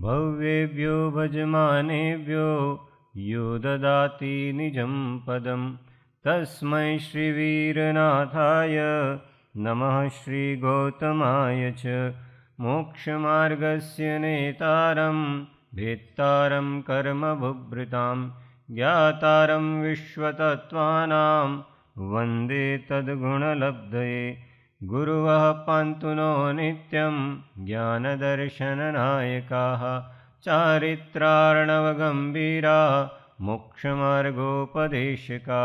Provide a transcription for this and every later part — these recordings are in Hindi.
भव्येभ्यो भजमानेभ्यो यो ददाति निजं पदं तस्मै श्रीवीरनाथाय नमः श्रीगौतमाय च मोक्षमार्गस्य नेतारं भेत्तारं कर्मभुभृतां ज्ञातारं विश्वतत्त्वानां वन्दे तद्गुणलब्धये गुरुवः पान्तु नो नित्यं ज्ञानदर्शननायकाः चारित्रार्णवगम्भीरा मोक्षमार्गोपदेशका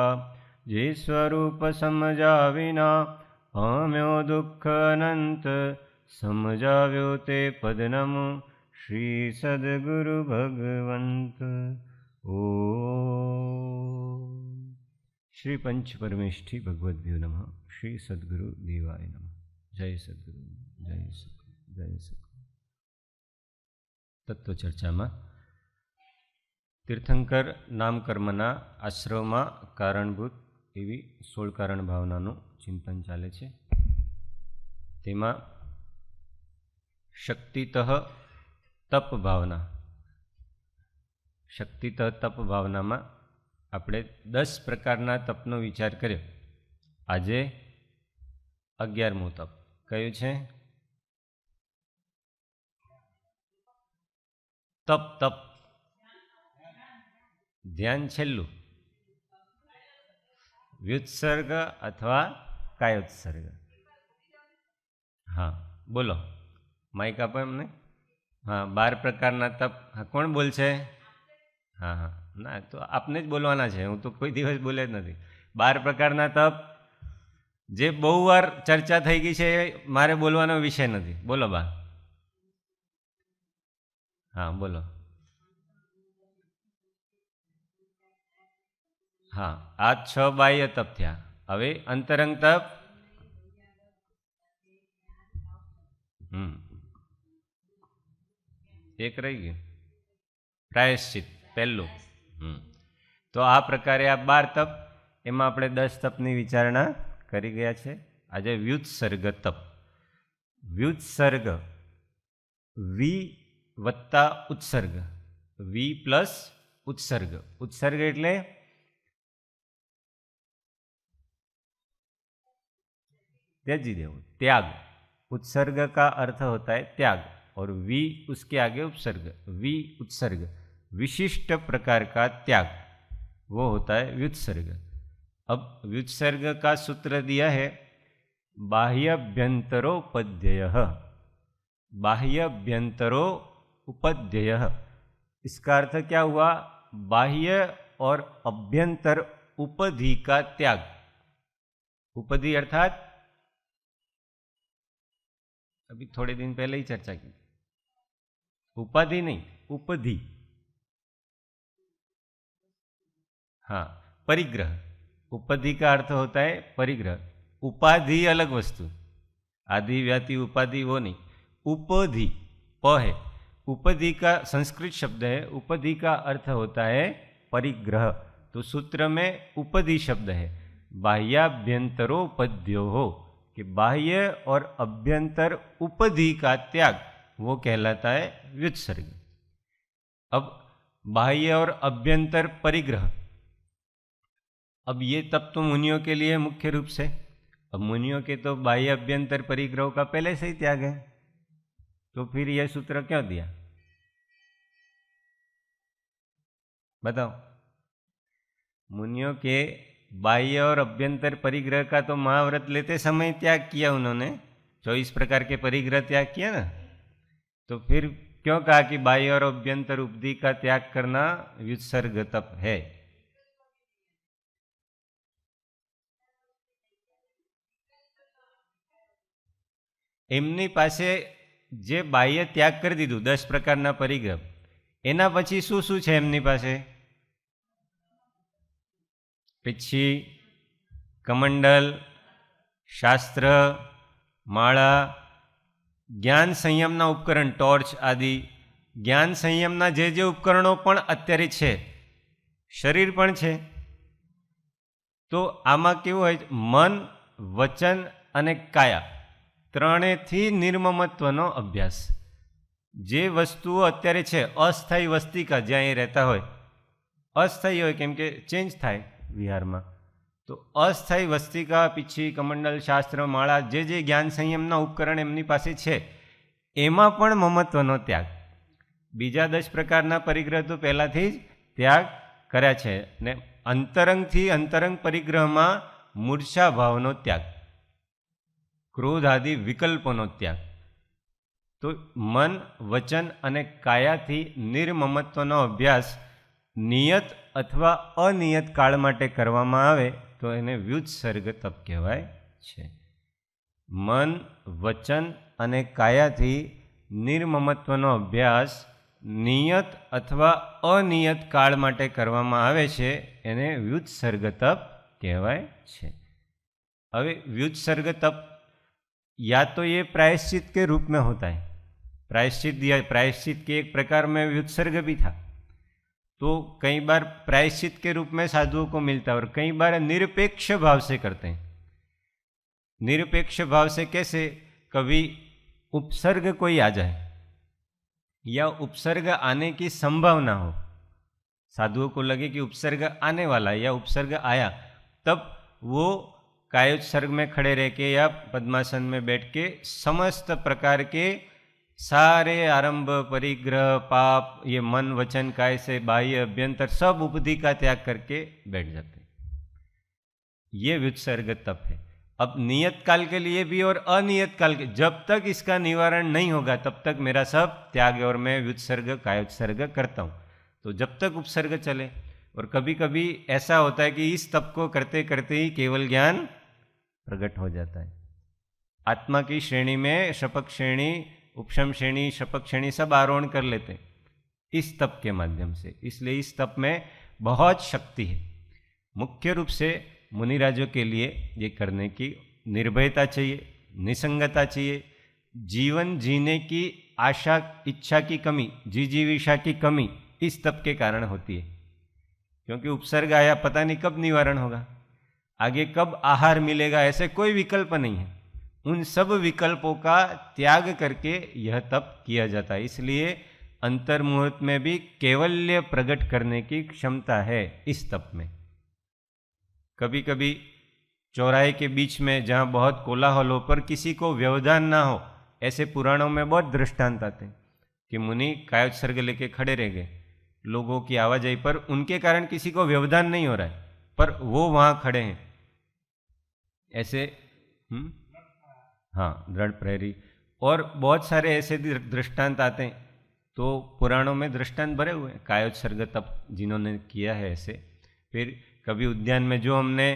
जे स्वरूप समजा विना पाम्यो दुःख अनंत समजाव्यो ते पदनमो श्री सद्गुरु भगवंत। ओम श्री पंच परमेष्ठी भगवद्भ्यो नमः। श्री सद्गुरु देवाय नमः। जय सद्गुरु, जय सद्गुरु, जय सद्गुरु। तत्व चर्चा में तीर्थंकर नामकर्मना आश्रम में कारणभूत एवी 16 कारण भावनानु चिंतन चाले छे। तेमा शक्तितः तप भावना, शक्तितः तप भावना में આપણે 10 પ્રકારના તપનો વિચાર કર્યો। આજે 11મું તપ કયું છે? તપ તપ ધ્યાન છેલ્લું, વ્યુત્સર્ગ અથવા કાયોત્સર્ગ। हाँ बोलो, माइक आपो एमने। हाँ 12 प्रकारना तप। हाँ कोण बोलशे? हाँ हाँ ना तो आपने ज बोलवाना है, हूँ तो कोई दिवस बोले ज नहीं। 12 प्रकारना तप जे बहु वार चर्चा थई गई है, मारे बोलवानो विषय नहीं। बोलो बा। हाँ बोलो। हाँ आ 6 बाह्य तप थया। हवे अंतरंग तप। एक रही गયું प्रायश्चित पहलू। तो आ प्रकारे आ 12 तप, एमां आपणे 10 तपनी विचारणा करी गया छे। आज व्युत्सर्ग तप। व्युत्सर्ग वी वत्ता उत्सर्ग, वी प्लस उत्सर्ग। उत्सर्ग एटले त्याजी देवो, त्याग। उत्सर्ग का अर्थ होता है त्याग और वी उसके आगे उपसर्ग। वी उत्सर्ग विशिष्ट प्रकार का त्याग, वो होता है व्युत्सर्ग। अब व्युत्सर्ग का सूत्र दिया है बाह्यभ्यंतरोपध्ययः। बाह्यभ्यंतरोपध्ययः इसका अर्थ क्या हुआ? बाह्य और अभ्यंतर उपधि का त्याग। उपधि अर्थात अभी थोड़े दिन पहले ही चर्चा की, उपाधि नहीं, उपधि। हाँ परिग्रह। उपधि का अर्थ होता है परिग्रह। उपाधि अलग वस्तु, आदि व्याति उपाधि वो नहीं। उपधि प है, उपधि का संस्कृत शब्द है। उपधि का अर्थ होता है परिग्रह। तो सूत्र में उपधि शब्द है बाह्याभ्यंतरोपद्यो हो, कि बाह्य और अभ्यंतर उपधि का त्याग वो कहलाता है व्युत्सर्ग। अब बाह्य और अभ्यंतर परिग्रह, अब ये तप तो मुनियों के लिए मुख्य रूप से। अब मुनियों के तो बाह्य अभ्यंतर परिग्रह का पहले से ही त्याग है, तो फिर यह सूत्र क्यों दिया? बताओ। मुनियों के बाह्य और अभ्यंतर परिग्रह का तो महाव्रत लेते समय त्याग किया उन्होंने। 24 प्रकार के परिग्रह त्याग किया ना, तो फिर क्यों कहा कि बाह्य और अभ्यंतर उपधि का त्याग करना व्युत्सर्ग तप है? एमनी पासे जे बाह्य त्याग कर दीधुं 10 प्रकारना परिग्रह, एना पछी शुं शुं छे एमनी पासे? पिछी कमंडल, शास्त्र, माळा, ज्ञान संयमना उपकरण, टॉर्च आदि ज्ञान संयमना जे उपकरणों पण अत्यारे छे, शरीर पण छे। तो आमां केवुं होय? मन, वचन अने काया त्रणेथी निर्ममत्वनो अभ्यास। જે વસ્તુઓ અત્યારે છે અસ્થાયી વસ્તિકા, જ્યાં એ રહેતા હોય, અસ્થાયી હોય કેમ કે ચેન્જ થાય વિહારમાં, તો અસ્થાયી વસ્તિકા, પીછી, કમંડલ, શાસ્ત્ર, માળા, જે જ્ઞાન સંયમના ઉપકરણ એમની પાસે છે, એમાં પણ મમત્વનો ત્યાગ. બીજા 10 પ્રકારના પરિગ્રહ તો પહેલાંથી જ ત્યાગ કર્યા છે. ને અંતરંગથી અંતરંગ પરિગ્રહમાં મૂર્છા ભાવનો ત્યાગ, ક્રોધ આદિ વિકલ્પોનો ત્યાગ. તો મન, વચન અને કાયાથી નિર્મમત્વનો અભ્યાસ નિયત અથવા અનિયત કાળ માટે કરવામાં આવે તો એને વ્યુત્સર્ગ તપ કહેવાય છે. મન, વચન અને કાયાથી નિર્મમત્વનો અભ્યાસ નિયત અથવા અનિયત કાળ માટે કરવામાં આવે છે, એને વ્યુત્સર્ગ તપ કહેવાય છે. હવે व्युत्सर्ग तप या तो ये प्रायश्चित के रूप में होता है, प्रायश्चित के एक प्रकार में व्युत्सर्ग भी था, तो कई बार प्रायश्चित के रूप में साधुओं को मिलता है और कई बार निरपेक्ष भाव से करते हैं. निरपेक्ष भाव से कैसे? कभी उपसर्ग कोई आ जाए या उपसर्ग आने की संभावना हो, साधुओं को लगे कि उपसर्ग आने वाला है या उपसर्ग आया, तब वो कायोत्सर्ग में खड़े रह के या पद्मासन में बैठ के समस्त प्रकार के सारे आरंभ, परिग्रह, पाप, ये मन, वचन, काय से बाह्य, अभ्यंतर सब उपधि का त्याग करके बैठ जाते हैं. ये व्युत्सर्ग तप है. अब नियत काल के लिए भी और अनियत काल के, जब तक इसका निवारण नहीं होगा तब तक मेरा सब त्याग है और मैं व्युत्सर्ग, कायोत्सर्ग करता हूँ. तो जब तक उपसर्ग चले. और कभी कभी ऐसा होता है कि इस तप को करते करते ही केवल ज्ञान प्रकट हो जाता है. आत्मा की श्रेणी में शपक श्रेणी, उपशम श्रेणी, शपक श्रेणी सब आरोहण कर लेते हैं इस तप के माध्यम से. इसलिए इस तप में बहुत शक्ति है. मुख्य रूप से मुनिराजों के लिए ये करने की निर्भयता चाहिए, निसंगता चाहिए. जीवन जीने की आशा, इच्छा की कमी, जिजीविषा की कमी इस तप के कारण होती है. क्योंकि उपसर्ग आया, पता नहीं कब निवारण होगा, आगे कब आहार मिलेगा, ऐसे कोई विकल्प नहीं है. उन सब विकल्पों का त्याग करके यह तप किया जाता है. इसलिए अंतर्मुहूर्त में भी कैवल्य प्रकट करने की क्षमता है इस तप में. कभी कभी चौराहे के बीच में जहाँ बहुत कोलाहल हो पर किसी को व्यवधान ना हो, ऐसे पुराणों में बहुत दृष्टांत आते हैं कि मुनि कायोत्सर्ग लेके खड़े रह गए लोगों की आवाजाही पर, उनके कारण किसी को व्यवधान नहीं हो रहा है पर वो वहाँ खड़े हैं. ऐसे हाँ, दृढ़ प्रहरी और बहुत सारे ऐसे दृष्टांत आते हैं. तो पुराणों में दृष्टांत भरे हुए हैं कायोत्सर्ग तप जिन्होंने किया है ऐसे. फिर कभी उद्यान में जो हमने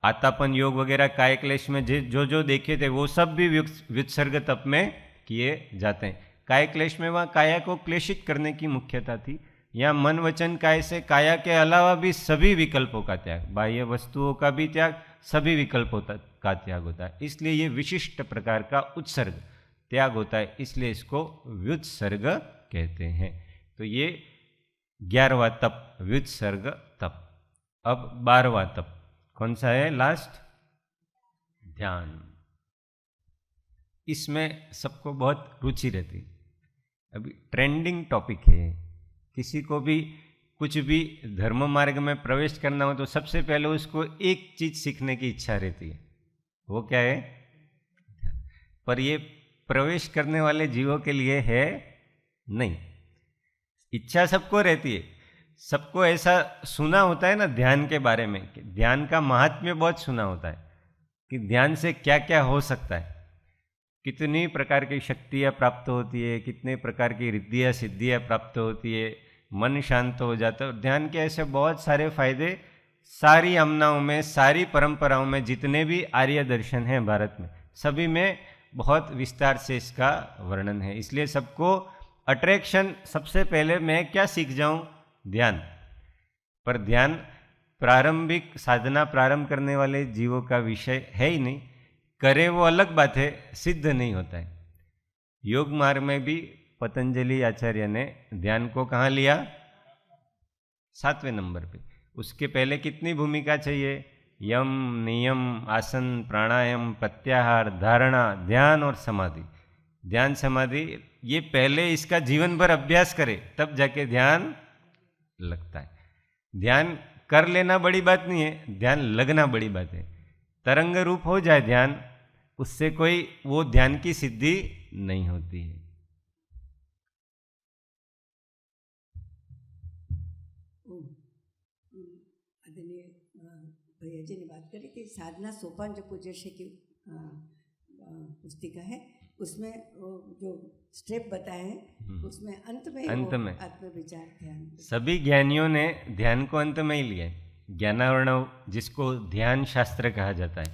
आतापन योग वगैरह काय क्लेश में जो जो देखे थे वो सब भी व्युत्सर्ग तप में किए जाते हैं. काय क्लेश में वहाँ काया को क्लेशित करने की मुख्यता थी. यहाँ मन, वचन, काय से काया के अलावा भी सभी विकल्पों का त्याग, बाह्य वस्तुओं का भी त्याग, सभी विकल्पों का त्याग होता है. इसलिए ये विशिष्ट प्रकार का उत्सर्ग त्याग होता है, इसलिए इसको व्युत्सर्ग कहते हैं. तो ये 11वां तप व्युत्सर्ग तप. अब 12वां तप कौन सा है? लास्ट, ध्यान. इसमें सबको बहुत रुचि रहती. अभी ट्रेंडिंग टॉपिक है. किसी को भी कुछ भी धर्म मार्ग में प्रवेश करना हो तो सबसे पहले उसको एक चीज सीखने की इच्छा रहती है. वो क्या है? पर ये प्रवेश करने वाले जीवों के लिए है नहीं. इच्छा सबको रहती है. सबको ऐसा सुना होता है ना ध्यान के बारे में, कि ध्यान का महात्म्य बहुत सुना होता है कि ध्यान से क्या क्या हो सकता है, कितनी प्रकार की शक्तियाँ प्राप्त होती है, कितने प्रकार की रिद्धियाँ सिद्धियाँ प्राप्त होती है, मन शांत हो जाता है. ध्यान के ऐसे बहुत सारे फायदे सारी आमनाओं में, सारी परंपराओं में, जितने भी आर्य दर्शन हैं भारत में, सभी में बहुत विस्तार से इसका वर्णन है. इसलिए सबको अट्रैक्शन, सबसे पहले मैं क्या सीख जाऊं? ध्यान. पर ध्यान प्रारंभिक साधना प्रारंभ करने वाले जीवों का विषय है ही नहीं. करे वो अलग बात है, सिद्ध नहीं होता है. योग मार्ग में भी पतंजलि आचार्य ने ध्यान को कहाँ लिया? 7वें नंबर पे. उसके पहले कितनी भूमिका चाहिए? यम, नियम, आसन, प्राणायाम, प्रत्याहार, धारणा, ध्यान और समाधि. ध्यान समाधि ये पहले इसका जीवन भर अभ्यास करे तब जाके ध्यान लगता है। ध्यान कर लेना बड़ी बात नहीं है, ध्यान लगना बड़ी बात है। तरंग रूप हो जाए ध्यान, उससे कोई वो ध्यान की सिद्धि नहीं होती है। आदरणीय भैया जी ने बात करी थी, साधना सोपान जो पूज्य श्री की पुस्तिका है उसमें वो जो स्टेप बताए हैं उसमें अंत में आत्म विचार ध्यान, सभी ज्ञानियों ने ध्यान को अंत में ही लिया है। ज्ञानावर्णव जिसको ध्यान शास्त्र कहा जाता है,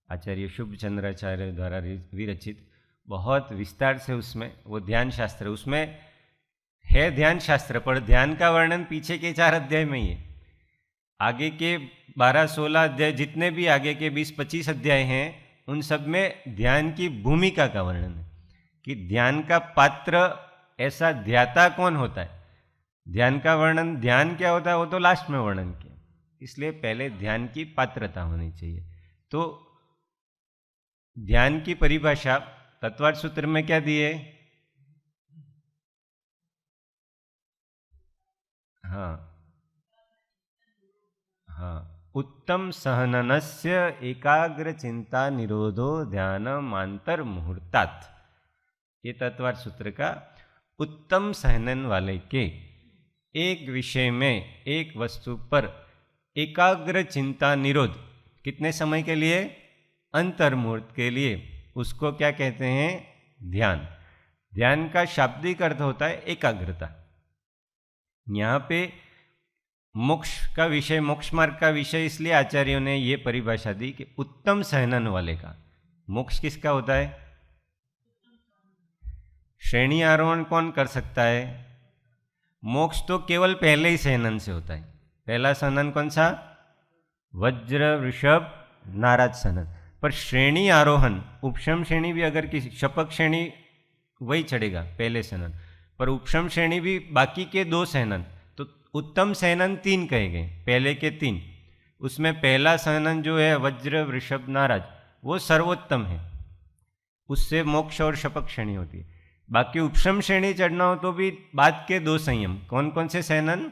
आचार्य शुभ चंद्राचार्य द्वारा विरचित, बहुत विस्तार से उसमें वो ध्यान शास्त्र, उसमें है ध्यान शास्त्र, पर ध्यान का वर्णन पीछे के 4 अध्याय में ही है। आगे के 12-16 अध्याय, जितने भी आगे के 20-25 अध्याय हैं, उन सब में ध्यान की भूमिका का वर्णन है कि ध्यान का पात्र, ऐसा ध्याता कौन होता है। ध्यान का वर्णन, ध्यान क्या होता है वो तो लास्ट में वर्णन किया, इसलिए पहले ध्यान की पात्रता होनी चाहिए। तो ध्यान की परिभाषा तत्वार्थ सूत्र में क्या दी है? हाँ हाँ, उत्तम सहननस्य एकाग्र चिंता निरोधो ध्यानमांतर मुहूर्तात्। ये तत्वार्थ सूत्र का उत्तम सहनन वाले के एक विषय में, एक वस्तु पर एकाग्र चिंता निरोध कितने समय के लिए? अंतर मुहूर्त के लिए, उसको क्या कहते हैं? ध्यान। ध्यान का शाब्दिक अर्थ होता है एकाग्रता। यहाँ पे मोक्ष का विषय, मोक्ष मार्ग का विषय, इसलिए आचार्यों ने ये परिभाषा दी कि उत्तम सहनन वाले का। मोक्ष किसका होता है? श्रेणी आरोहण कौन कर सकता है? मोक्ष तो केवल पहले ही सहनन से होता है। पहला सहनन कौन सा? वज्र वृषभ नाराज सहनन। पर श्रेणी आरोहण, उपशम श्रेणी भी अगर किसी, शपक श्रेणी वही चढ़ेगा पहले सहनन, पर उपशम श्रेणी भी बाकी के 2 सहनन, तो उत्तम सहनन 3 कहे गए, पहले के 3। उसमें पहला सहनन जो है वज्र वृषभ नाराज, वो सर्वोत्तम है, उससे मोक्ष और शपक श्रेणी होती है। बाकी उपशम श्रेणी चढ़ना हो तो भी बाद के 2 संयम, कौन कौन से सहनन?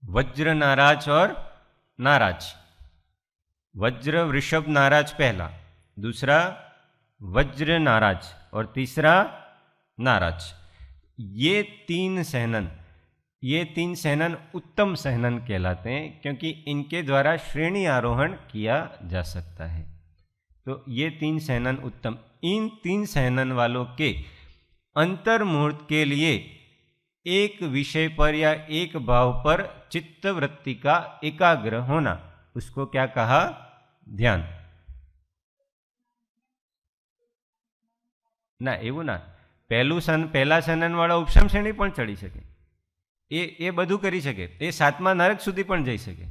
वज्र नाराज और नाराज। वज्र वृषभ नाराज पहला, दूसरा वज्र नाराज और तीसरा नाराज। ये 3 सहनन, ये 3 सहनन उत्तम सहनन कहलाते हैं, क्योंकि इनके द्वारा श्रेणी आरोहण किया जा सकता है। तो ये 3 सहनन उत्तम। इन 3 सहनन वालों के अंतर मुहूर्त के लिए एक विषय पर या एक भाव पर चित्त वृत्ति का एकाग्र होना, उसको क्या कहा? ध्यान। ના એવું ના, પહેલા સનનવાળા ઉપશમ શ્રેણી પણ ચડી શકે, એ બધું કરી શકે, એ 7મા નરક સુધી પણ જઈ શકે।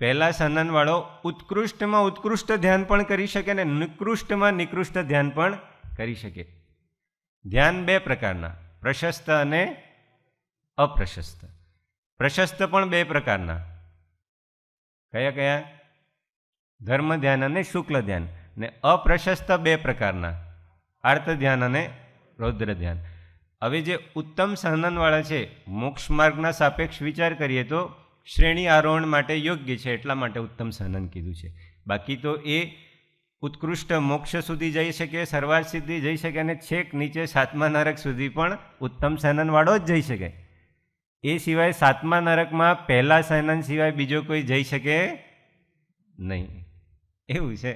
પહેલા સનનવાળો ઉત્કૃષ્ટમાં ઉત્કૃષ્ટ ધ્યાન પણ કરી શકે ને નિકૃષ્ટમાં નિકૃષ્ટ ધ્યાન પણ કરી શકે। ધ્યાન 2 પ્રકારના, પ્રશસ્ત અને અપ્રશસ્ત। પ્રશસ્ત પણ 2 પ્રકારના, કયા કયા? ધર્મ ધ્યાન અને શુક્લ ધ્યાન। ને અપ્રશસ્ત 2 પ્રકારના, આર્ત ધ્યાન અને રૌદ્ર ધ્યાન। હવે જે ઉત્તમ સહનનવાળા છે, મોક્ષ માર્ગના સાપેક્ષ વિચાર કરીએ તો શ્રેણી આરોહણ માટે યોગ્ય છે, એટલા માટે ઉત્તમ સહનન કીધું છે। બાકી તો એ ઉત્કૃષ્ટ મોક્ષ સુધી જઈ શકે, સર્વાર્થ સિદ્ધિ જઈ શકે, અને છેક નીચે 7મા નરક સુધી પણ ઉત્તમ સહનનવાળો જ જઈ શકે। એ સિવાય 7મા નરકમાં પહેલા સહનન સિવાય બીજો કોઈ જઈ શકે નહીં, એવું છે।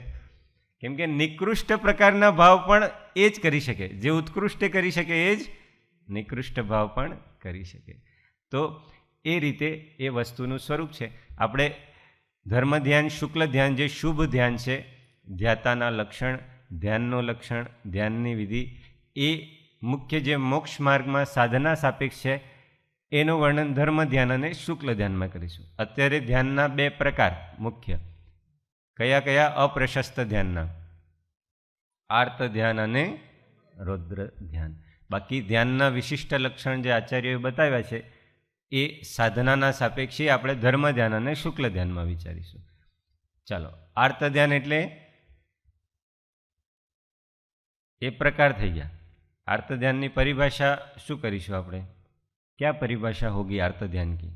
કેમ કે નિકૃષ્ટ પ્રકારના ભાવ પણ એ જ કરી શકે, જે ઉત્કૃષ્ટ કરી શકે એ જ નિકૃષ્ટ ભાવ પણ કરી શકે। તો એ રીતે એ વસ્તુનું સ્વરૂપ છે। આપણે ધર્મ ધ્યાન, શુક્લ ધ્યાન, જે શુભ ધ્યાન છે, ધ્યાતાના લક્ષણ, ધ્યાનનો લક્ષણ, ધ્યાનની વિધિ, એ મુખ્ય જે મોક્ષ માર્ગમાં સાધના સાપેક્ષ છે એનું વર્ણન ધર્મ ધ્યાન અને શુક્લ ધ્યાનમાં કરીશું। અત્યારે ધ્યાનના 2 પ્રકાર મુખ્ય, કયા કયા? અપ્રશસ્ત ધ્યાનના, આર્ત ધ્યાન અને રૌદ્ર ધ્યાન। બાકી ધ્યાનના વિશિષ્ટ લક્ષણ જે આચાર્યોએ બતાવ્યા છે એ સાધનાના સાપેક્ષી આપણે ધર્મ ધ્યાન અને શુક્લ ધ્યાનમાં વિચારીશું। ચાલો, આર્ત ધ્યાન એટલે એ પ્રકાર થઈ ગયા. આર્ત ધ્યાનની પરિભાષા શું કરીશું આપણે? क्या परिभाषा होगी आर्त ध्यान की?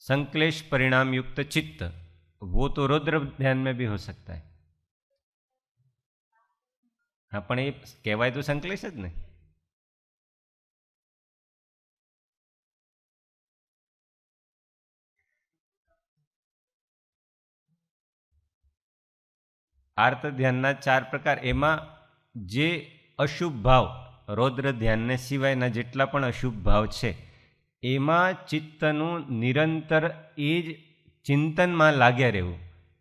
संक्लेश परिणाम युक्त चित्त. वो तो रौद्र ध्यान में भी हो सकता है. हाँ, पण ये कहवाय तो संक्लेश ज ने. आर्त ध्यानना 4 प्रकार. एमा जे अशुभ भाव रौद्र ध्यान ने सिवायना जेटला पण अशुभ भाव छे एमां चित्तनु निरंतर एज चिंतन में लाग्या रहेवुं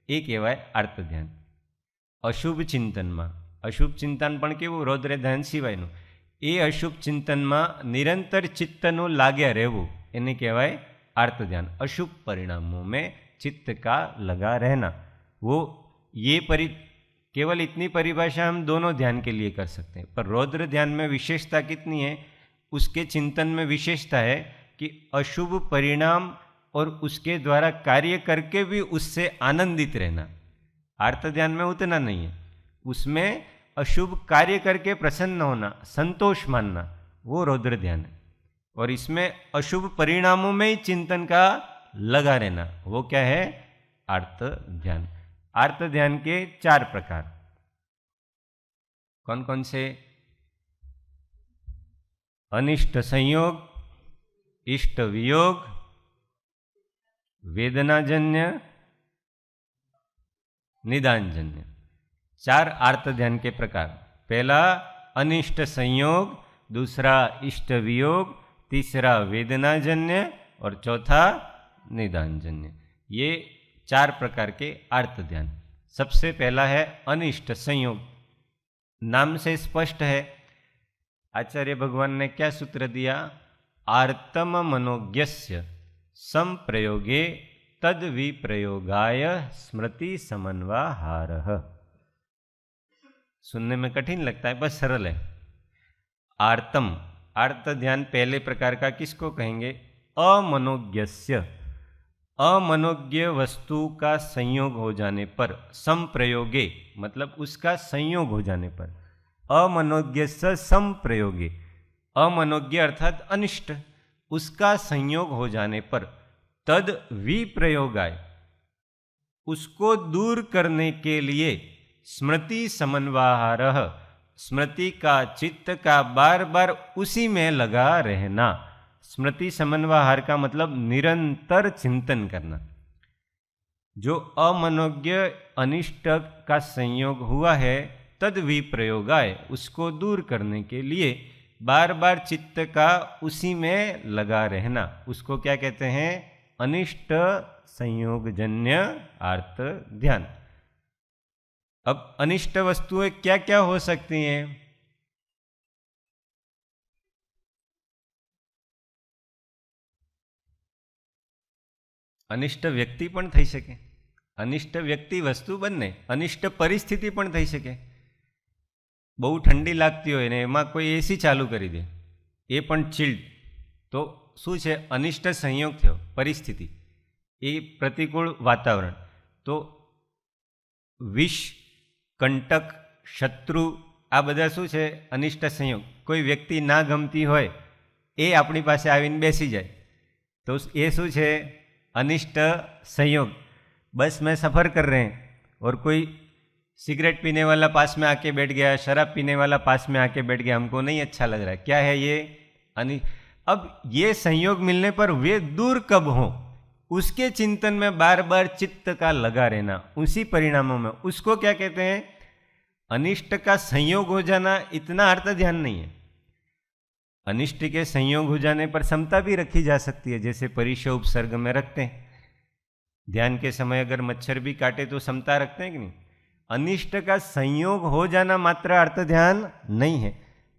ए कहेवाय आर्त ध्यान. अशुभ चिंतन में, अशुभ चिंतन पण केवुं रौद्र ध्यान सिवायनुं, ए अशुभ चिंतन में निरंतर चित्तनु लाग्या रहेवुं एने कहेवाय आर्त ध्यान. अशुभ परिणामों में चित्त का लगा रहना, वो ये केवल इतनी परिभाषा हम दोनों ध्यान के लिए कर सकते हैं. पर रौद्र ध्यान में विशेषता कितनी है? उसके चिंतन में विशेषता है कि अशुभ परिणाम और उसके द्वारा कार्य करके भी उससे आनंदित रहना. आर्त ध्यान में उतना नहीं है. उसमें अशुभ कार्य करके प्रसन्न होना, संतोष मानना, वो रौद्र ध्यान है. और इसमें अशुभ परिणामों में ही चिंतन का लगा रहना, वो क्या है? आर्त ध्यान. आर्त ध्यान के 4 प्रकार कौन कौन से? अनिष्ट संयोग, इष्ट वियोग, वेदनाजन्य, निदानजन्य. 4 आर्त ध्यान के प्रकार. पहला अनिष्ट संयोग, दूसरा इष्ट वियोग, तीसरा वेदनाजन्य और चौथा निदानजन्य. ये 4 प्रकार के आर्त ध्यान. सबसे पहला है अनिष्ट संयोग. नाम से स्पष्ट है. आचार्य भगवान ने क्या सूत्र दिया? आर्तम मनोज्ञस्य संप्रयोगे तद विप्रयोगाय स्मृति समन्वाहारः. सुनने में कठिन लगता है, बस सरल है. आर्तम, आर्त ध्यान पहले प्रकार का किसको कहेंगे? अमनोज्ञस्य. अमनोज्ञ वस्तु का संयोग हो जाने पर, संप्रयोगे मतलब उसका संयोग हो जाने पर, अमनोज्ञ से संप्रयोगे, अमनोज्ञ अर्थात अनिष्ट, उसका संयोग हो जाने पर, तद विप्रयोगाय उसको दूर करने के लिए, स्मृति समन्वाहारः स्मृति का, चित्त का बार बार उसी में लगा रहना. स्मृति समन्वाहार का मतलब निरंतर चिंतन करना. जो अमनोज्ञ अनिष्ट का संयोग हुआ है, तद विप्रयोगाय उसको दूर करने के लिए बार बार चित्त का उसी में लगा रहना, उसको क्या कहते हैं? अनिष्ट संयोगजन्य आर्त ध्यान. अब अनिष्ट वस्तुएं क्या क्या हो सकती हैं? अनिष्ट व्यक्ति पण थई सके, अनिष्ट व्यक्ति वस्तु बने, अनिष्ट परिस्थिति पण थई सके. बहु ठंडी लगती होय ने एमां कोई एसी चालू करी दे, ए पण चिल्ड, तो शुं छे? अनिष्ट संयोग थयो, परिस्थिति, ए प्रतिकूल वातावरण. तो विष, कंटक, शत्रु आ बधा शुं छे? अनिष्ट संयोग. कोई व्यक्ति ना गमती होय ए आपणी पासे आवीने बेसी जाय तो ए शुं छे? अनिष्ट संयोग. बस में सफ़र कर रहे हैं और कोई सिगरेट पीने वाला पास में आके बैठ गया, शराब पीने वाला पास में आके बैठ गया, हमको नहीं अच्छा लग रहा है. क्या है ये? अब ये संयोग मिलने पर वे दूर कब हों, उसके चिंतन में बार बार चित्त का लगा रहना, उसी परिणामों में, उसको क्या कहते हैं? अनिष्ट का संयोग हो जाना. इतना अर्थ ध्यान नहीं है. अनिष्ट के संयोग हो जाने पर समता भी रखी जा सकती है, जैसे परिशो उपसर्ग में रखते हैं. ध्यान के समय अगर मच्छर भी काटे तो समता रखते हैं कि नहीं? अनिष्ट का संयोग हो जाना मात्र अर्थ ध्यान नहीं है.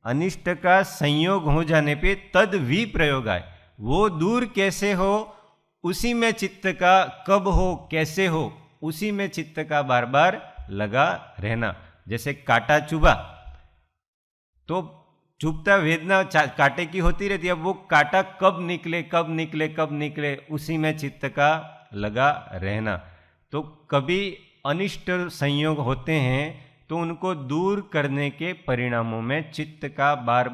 अनिष्ट का संयोग हो जाने पे तद विप्रयोग आए, वो दूर कैसे हो, उसी में चित्त का, कब हो, कैसे हो, उसी में चित्त का बार बार लगा रहना. जैसे कांटा चुभा तो चुभता वेदना कांटे की होती रहती है, अब वो कांटा कब निकले, कब निकले, कब निकले, उसी में चित्त का लगा रहना. तो कभी अनिष्ट संयोग होते हैं तो उनको दूर करने के परिणामों में चित्त का बार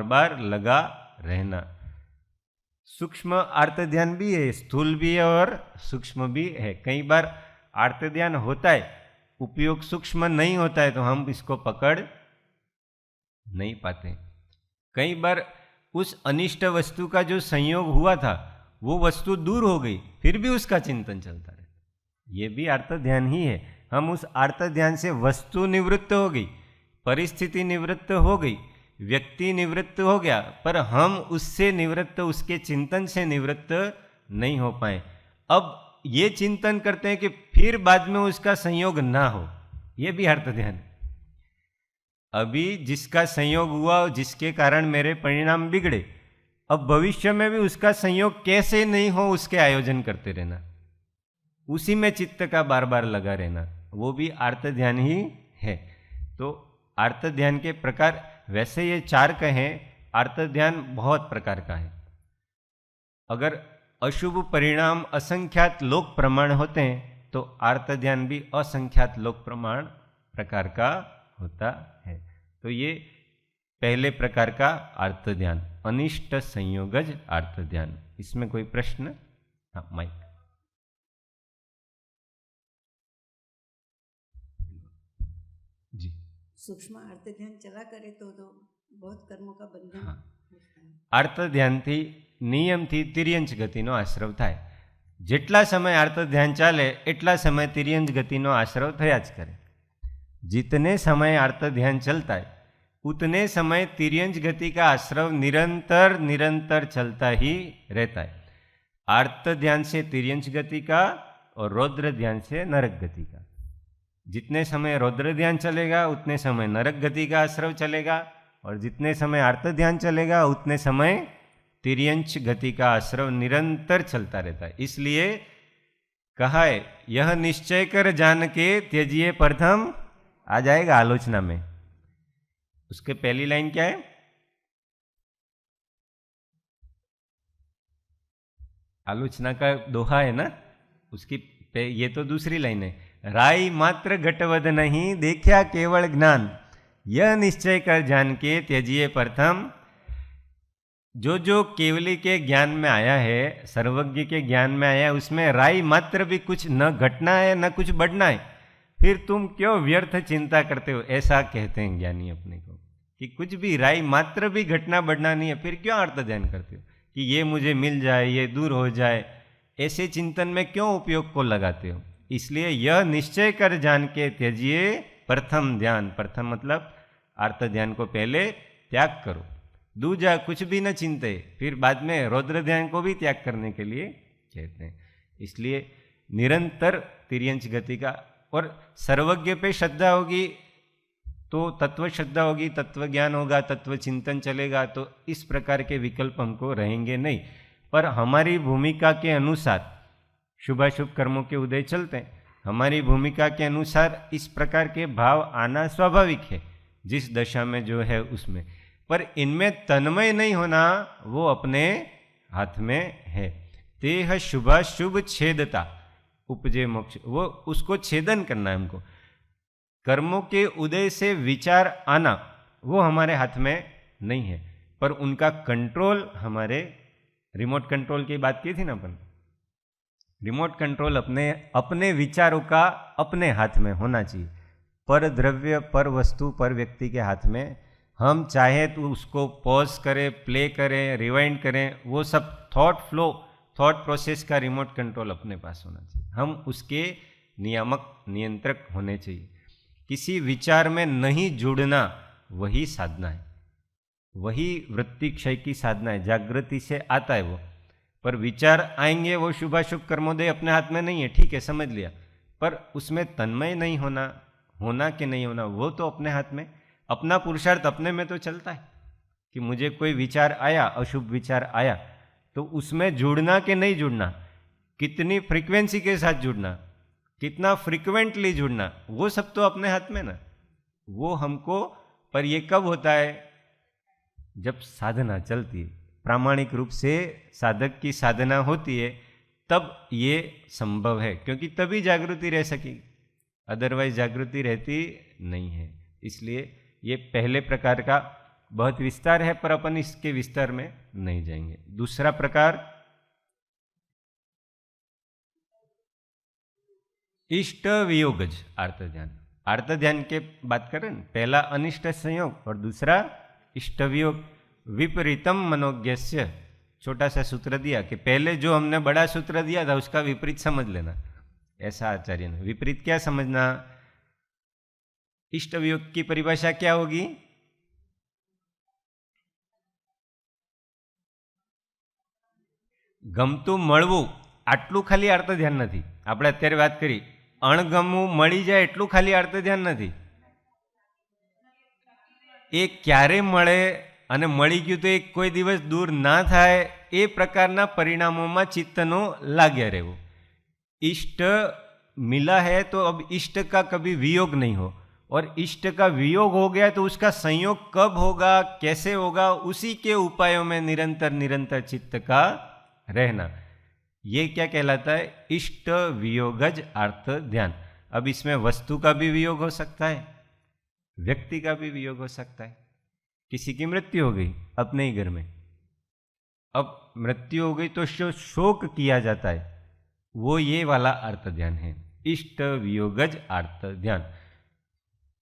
बार लगा रहना। सूक्ष्म आर्त ध्यान भी है, स्थूल भी है और सूक्ष्म भी है। कई बार आर्त ध्यान होता है, उपयोग सूक्ष्म नहीं होता है, तो हम इसको पकड़ नहीं पाते। कई बार उस अनिष्ट वस्तु का जो संयोग हुआ था वो वस्तु दूर हो गई, फिर भी उसका चिंतन चलता रहे, ये भी आर्त ध्यान ही है। हम उस आर्त ध्यान से वस्तु निवृत्त हो गई, परिस्थिति निवृत्त हो गई, व्यक्ति निवृत्त हो गया, पर हम उससे निवृत्त, उसके चिंतन से निवृत्त नहीं हो पाए। अब ये चिंतन करते हैं कि फिर बाद में उसका संयोग ना हो, ये भी आर्त ध्यान। अभी जिसका संयोग हुआ, जिसके कारण मेरे परिणाम बिगड़े, अब भविष्य में भी उसका संयोग कैसे नहीं हो उसके आयोजन करते रहना, उसी में चित्त का बार बार लगा रहना, वो भी आर्त ध्यान ही है। तो आर्त ध्यान के प्रकार वैसे ये 4 कहें, आर्त ध्यान बहुत प्रकार का है। अगर अशुभ परिणाम असंख्यात लोक प्रमाण होते हैं तो आर्त ध्यान भी असंख्यात लोक प्रमाण प्रकार का होता है। तो ये पहले प्रकार का आर्त ध्यान, अनिष्ट संयोगज आर्त ध्यान। इसमें कोई प्रश्न? हाँ, माइक। जी, सूक्ष्म आर्त ध्यान चला करे तो बहुत कर्मों का बंधन। हाँ, आर्त ध्यान थी नियम थी तिर्यंच गतिनो आश्रव थाय। જેટલા समय आर्त ध्यान चाले એટલા समय तिर्यंच गतिनो आश्रव थया ज करे। जितने समय आर्त ध्यान चलता है उतने समय तिर्यंच गति का आश्रव निरंतर निरंतर चलता ही रहता है। आर्त ध्यान से तिर्यंच गति का और रौद्र ध्यान से नरक गति का। जितने समय रौद्र ध्यान चलेगा उतने समय नरक गति का आश्रव चलेगा, और जितने समय आर्त ध्यान चलेगा उतने समय तिर्यंच गति का आश्रव निरंतर चलता रहता है। इसलिए कहा है, यह निश्चय कर जान के त्यजिए प्रथम, आ जाएगा आलोचना में। उसके पहली लाइन क्या है? आलोचना का दोहा है ना, उसकी ये तो दूसरी लाइन है। राई मात्र घटवद नहीं, देखा केवल ज्ञान, यह निश्चय कर जान के त्यजिए प्रथम। जो जो केवली के ज्ञान में आया है, सर्वज्ञ के ज्ञान में आया है, उसमें राई मात्र भी कुछ न घटना है न कुछ बढ़ना है, फिर तुम क्यों व्यर्थ चिंता करते हो? ऐसा कहते हैं ज्ञानी अपने को, कि कुछ भी राई मात्र भी घटना बढ़ना नहीं है, फिर क्यों आर्त ध्यान करते हो कि ये मुझे मिल जाए, ये दूर हो जाए, ऐसे चिंतन में क्यों उपयोग को लगाते हो? इसलिए यह निश्चय कर जान के त्यजिए प्रथम ध्यान। प्रथम मतलब आर्त ध्यान को पहले त्याग करो। दूजा कुछ भी न चिंते, फिर बाद में रौद्र ध्यान को भी त्याग करने के लिए कहते हैं। इसलिए निरंतर तिर्यंच गति का, और सर्वज्ञ पे श्रद्धा होगी तो तत्व श्रद्धा होगी, तत्व ज्ञान होगा, तत्व चिंतन चलेगा, तो इस प्रकार के विकल्प हमको रहेंगे नहीं। पर हमारी भूमिका के अनुसार शुभाशुभ कर्मों के उदय चलते हैं। हमारी भूमिका के अनुसार इस प्रकार के भाव आना स्वाभाविक है, जिस दशा में जो है उसमें। पर इनमें तन्मय नहीं होना वो अपने हाथ में है। तेह शुभाशुभ छेदता उपजे मोक्ष, वो उसको छेदन करना है हमको। कर्मों के उदय से विचार आना वो हमारे हाथ में नहीं है, पर उनका कंट्रोल हमारे, रिमोट कंट्रोल की बात की थी ना अपन, रिमोट कंट्रोल अपने विचारों का अपने हाथ में होना चाहिए। पर द्रव्य, पर वस्तु, पर व्यक्ति के हाथ में, हम चाहे तो उसको पॉज करें, प्ले करें, रिवाइंड करें, वो सब थॉट फ्लो, थॉट प्रोसेस का रिमोट कंट्रोल अपने पास होना चाहिए। हम उसके नियामक, नियंत्रक होने चाहिए। किसी विचार में नहीं जुड़ना वही साधना है, वही वृत्ति क्षय की साधना है। जागृति से आता है वो, पर विचार आएंगे, वो शुभाशुभ कर्मोदय अपने हाथ में नहीं है, ठीक है, समझ लिया, पर उसमें तन्मय नहीं होना, होना कि नहीं होना वो तो अपने हाथ में। अपना पुरुषार्थ अपने में तो चलता है कि मुझे कोई विचार आया, अशुभ विचार आया, तो उसमें जुड़ना कि नहीं जुड़ना, कितनी फ्रीक्वेंसी के साथ जुड़ना, कितना फ्रीक्वेंटली जुड़ना, वो सब तो अपने हाथ में ना, वो हमको। पर ये कब होता है? जब साधना चलती है, प्रामाणिक रूप से साधक की साधना होती है, तब ये संभव है, क्योंकि तभी जागृति रह सकेगी। अदरवाइज जागृति रहती नहीं है। इसलिए ये पहले प्रकार का बहुत विस्तार है, पर अपन इसके विस्तार में नहीं जाएंगे। दूसरा प्रकार इष्ट वियोगज आर्त ध्यान। आर्त ध्यान के बात करें, पहला अनिष्ट संयोग और दूसरा इष्ट वियोग। विपरीतम मनोज्ञस्य, छोटा सा सूत्र दिया कि पहले जो हमने बड़ा सूत्र दिया था उसका विपरीत समझ लेना, ऐसा आचार्य ने। विपरीत क्या समझना? इष्ट वियोग की परिभाषा क्या होगी? ગમતું મળવું આટલું ખાલી અર્થ ધ્યાન નથી. આપણે અત્યારે વાત કરી અણગમવું મળી જાય એટલું ખાલી અર્થ ધ્યાન નથી. એ ક્યારે મળે અને મળી ગયું તો એ કોઈ દિવસ દૂર ના થાય, એ પ્રકારના પરિણામોમાં ચિત્તનો લાગ્યા રહેવું. इष्ट मिला है तो अब इष्ट का कभी वियोग नहीं हो, और इष्ट का वियोग हो गया तो उसका संयोग कब होगा, कैसे होगा, उसी के उपायों में निरंतर निरंतर चित्त का रहना, ये क्या कहलाता है? इष्ट वियोगज अर्थ ध्यान। अब इसमें वस्तु का भी वियोग हो सकता है, व्यक्ति का भी वियोग हो सकता है। किसी की मृत्यु हो गई अपने ही घर में, अब मृत्यु हो गई तो शोक किया जाता है, वो ये वाला अर्थ ध्यान है, इष्ट वियोगज अर्थ ध्यान।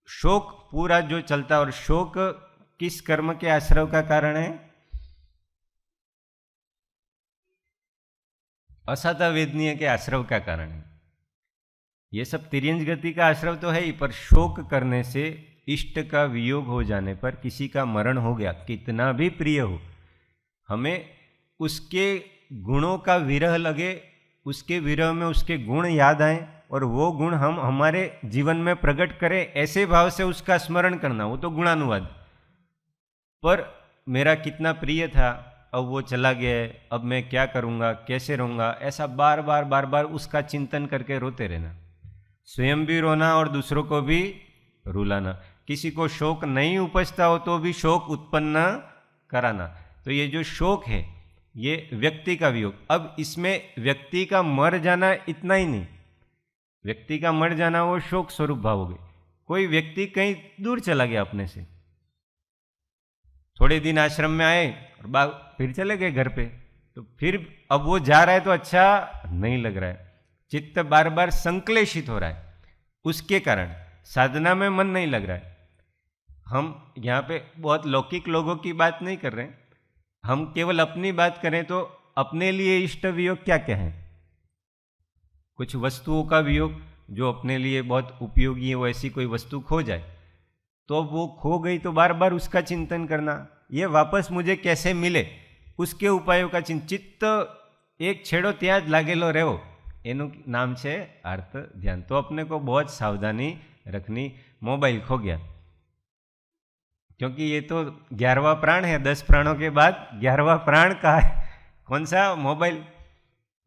शोक पूरा जो चलता, और शोक किस कर्म के आश्रव का कारण है? असाता वेदनीय के आश्रव का कारण है। ये सब तिर्यंज गति का आश्रव तो है ही, पर शोक करने से, इष्ट का वियोग हो जाने पर, किसी का मरण हो गया, कितना भी प्रिय हो, हमें उसके गुणों का विरह लगे, उसके विरह में उसके गुण याद आए और वो गुण हम हमारे जीवन में प्रकट करें, ऐसे भाव से उसका स्मरण करना, वो तो गुणानुवाद। पर मेरा कितना प्रिय था, अब वो चला गया है, अब मैं क्या करूँगा, कैसे रहूँगा, ऐसा बार बार उसका चिंतन करके रोते रहना, स्वयं भी रोना और दूसरों को भी रुलाना। किसी को शोक नहीं उपजता हो तो भी शोक उत्पन्न कराना। तो ये जो शोक है ये व्यक्ति का वियोग। अब इसमें व्यक्ति का मर जाना इतना ही नहीं, व्यक्ति का मर जाना वो शोक स्वरूप भाव हो गए। कोई व्यक्ति कहीं दूर चला गया अपने से, थोड़े दिन आश्रम में आए और फिर चले गए घर पे, तो फिर अब वो जा रहा है तो अच्छा नहीं लग रहा है, चित्त बार बार संक्लेशित हो रहा है, उसके कारण साधना में मन नहीं लग रहा है। हम यहाँ पे बहुत लौकिक लोगों की बात नहीं कर रहे हैं, हम केवल अपनी बात करें तो अपने लिए इष्ट वियोग क्या क्या है? कुछ वस्तुओं का वियोग, जो अपने लिए बहुत उपयोगी है, वो ऐसी कोई वस्तु खो जाए तो वो खो गई तो बार बार उसका चिंतन करना, ये वापस मुझे कैसे मिले, उसके उपायों का चित्त एक छेड़ो ત્યાં જ लागेलो रहो, એનું નામ છે अर्थ ध्यान। तो अपने को बहुत सावधानी रखनी। मोबाइल खो गया, क्योंकि ये तो 11वां प्राण है, 10 प्राणों के बाद 11वां प्राण का है कौन सा? मोबाइल।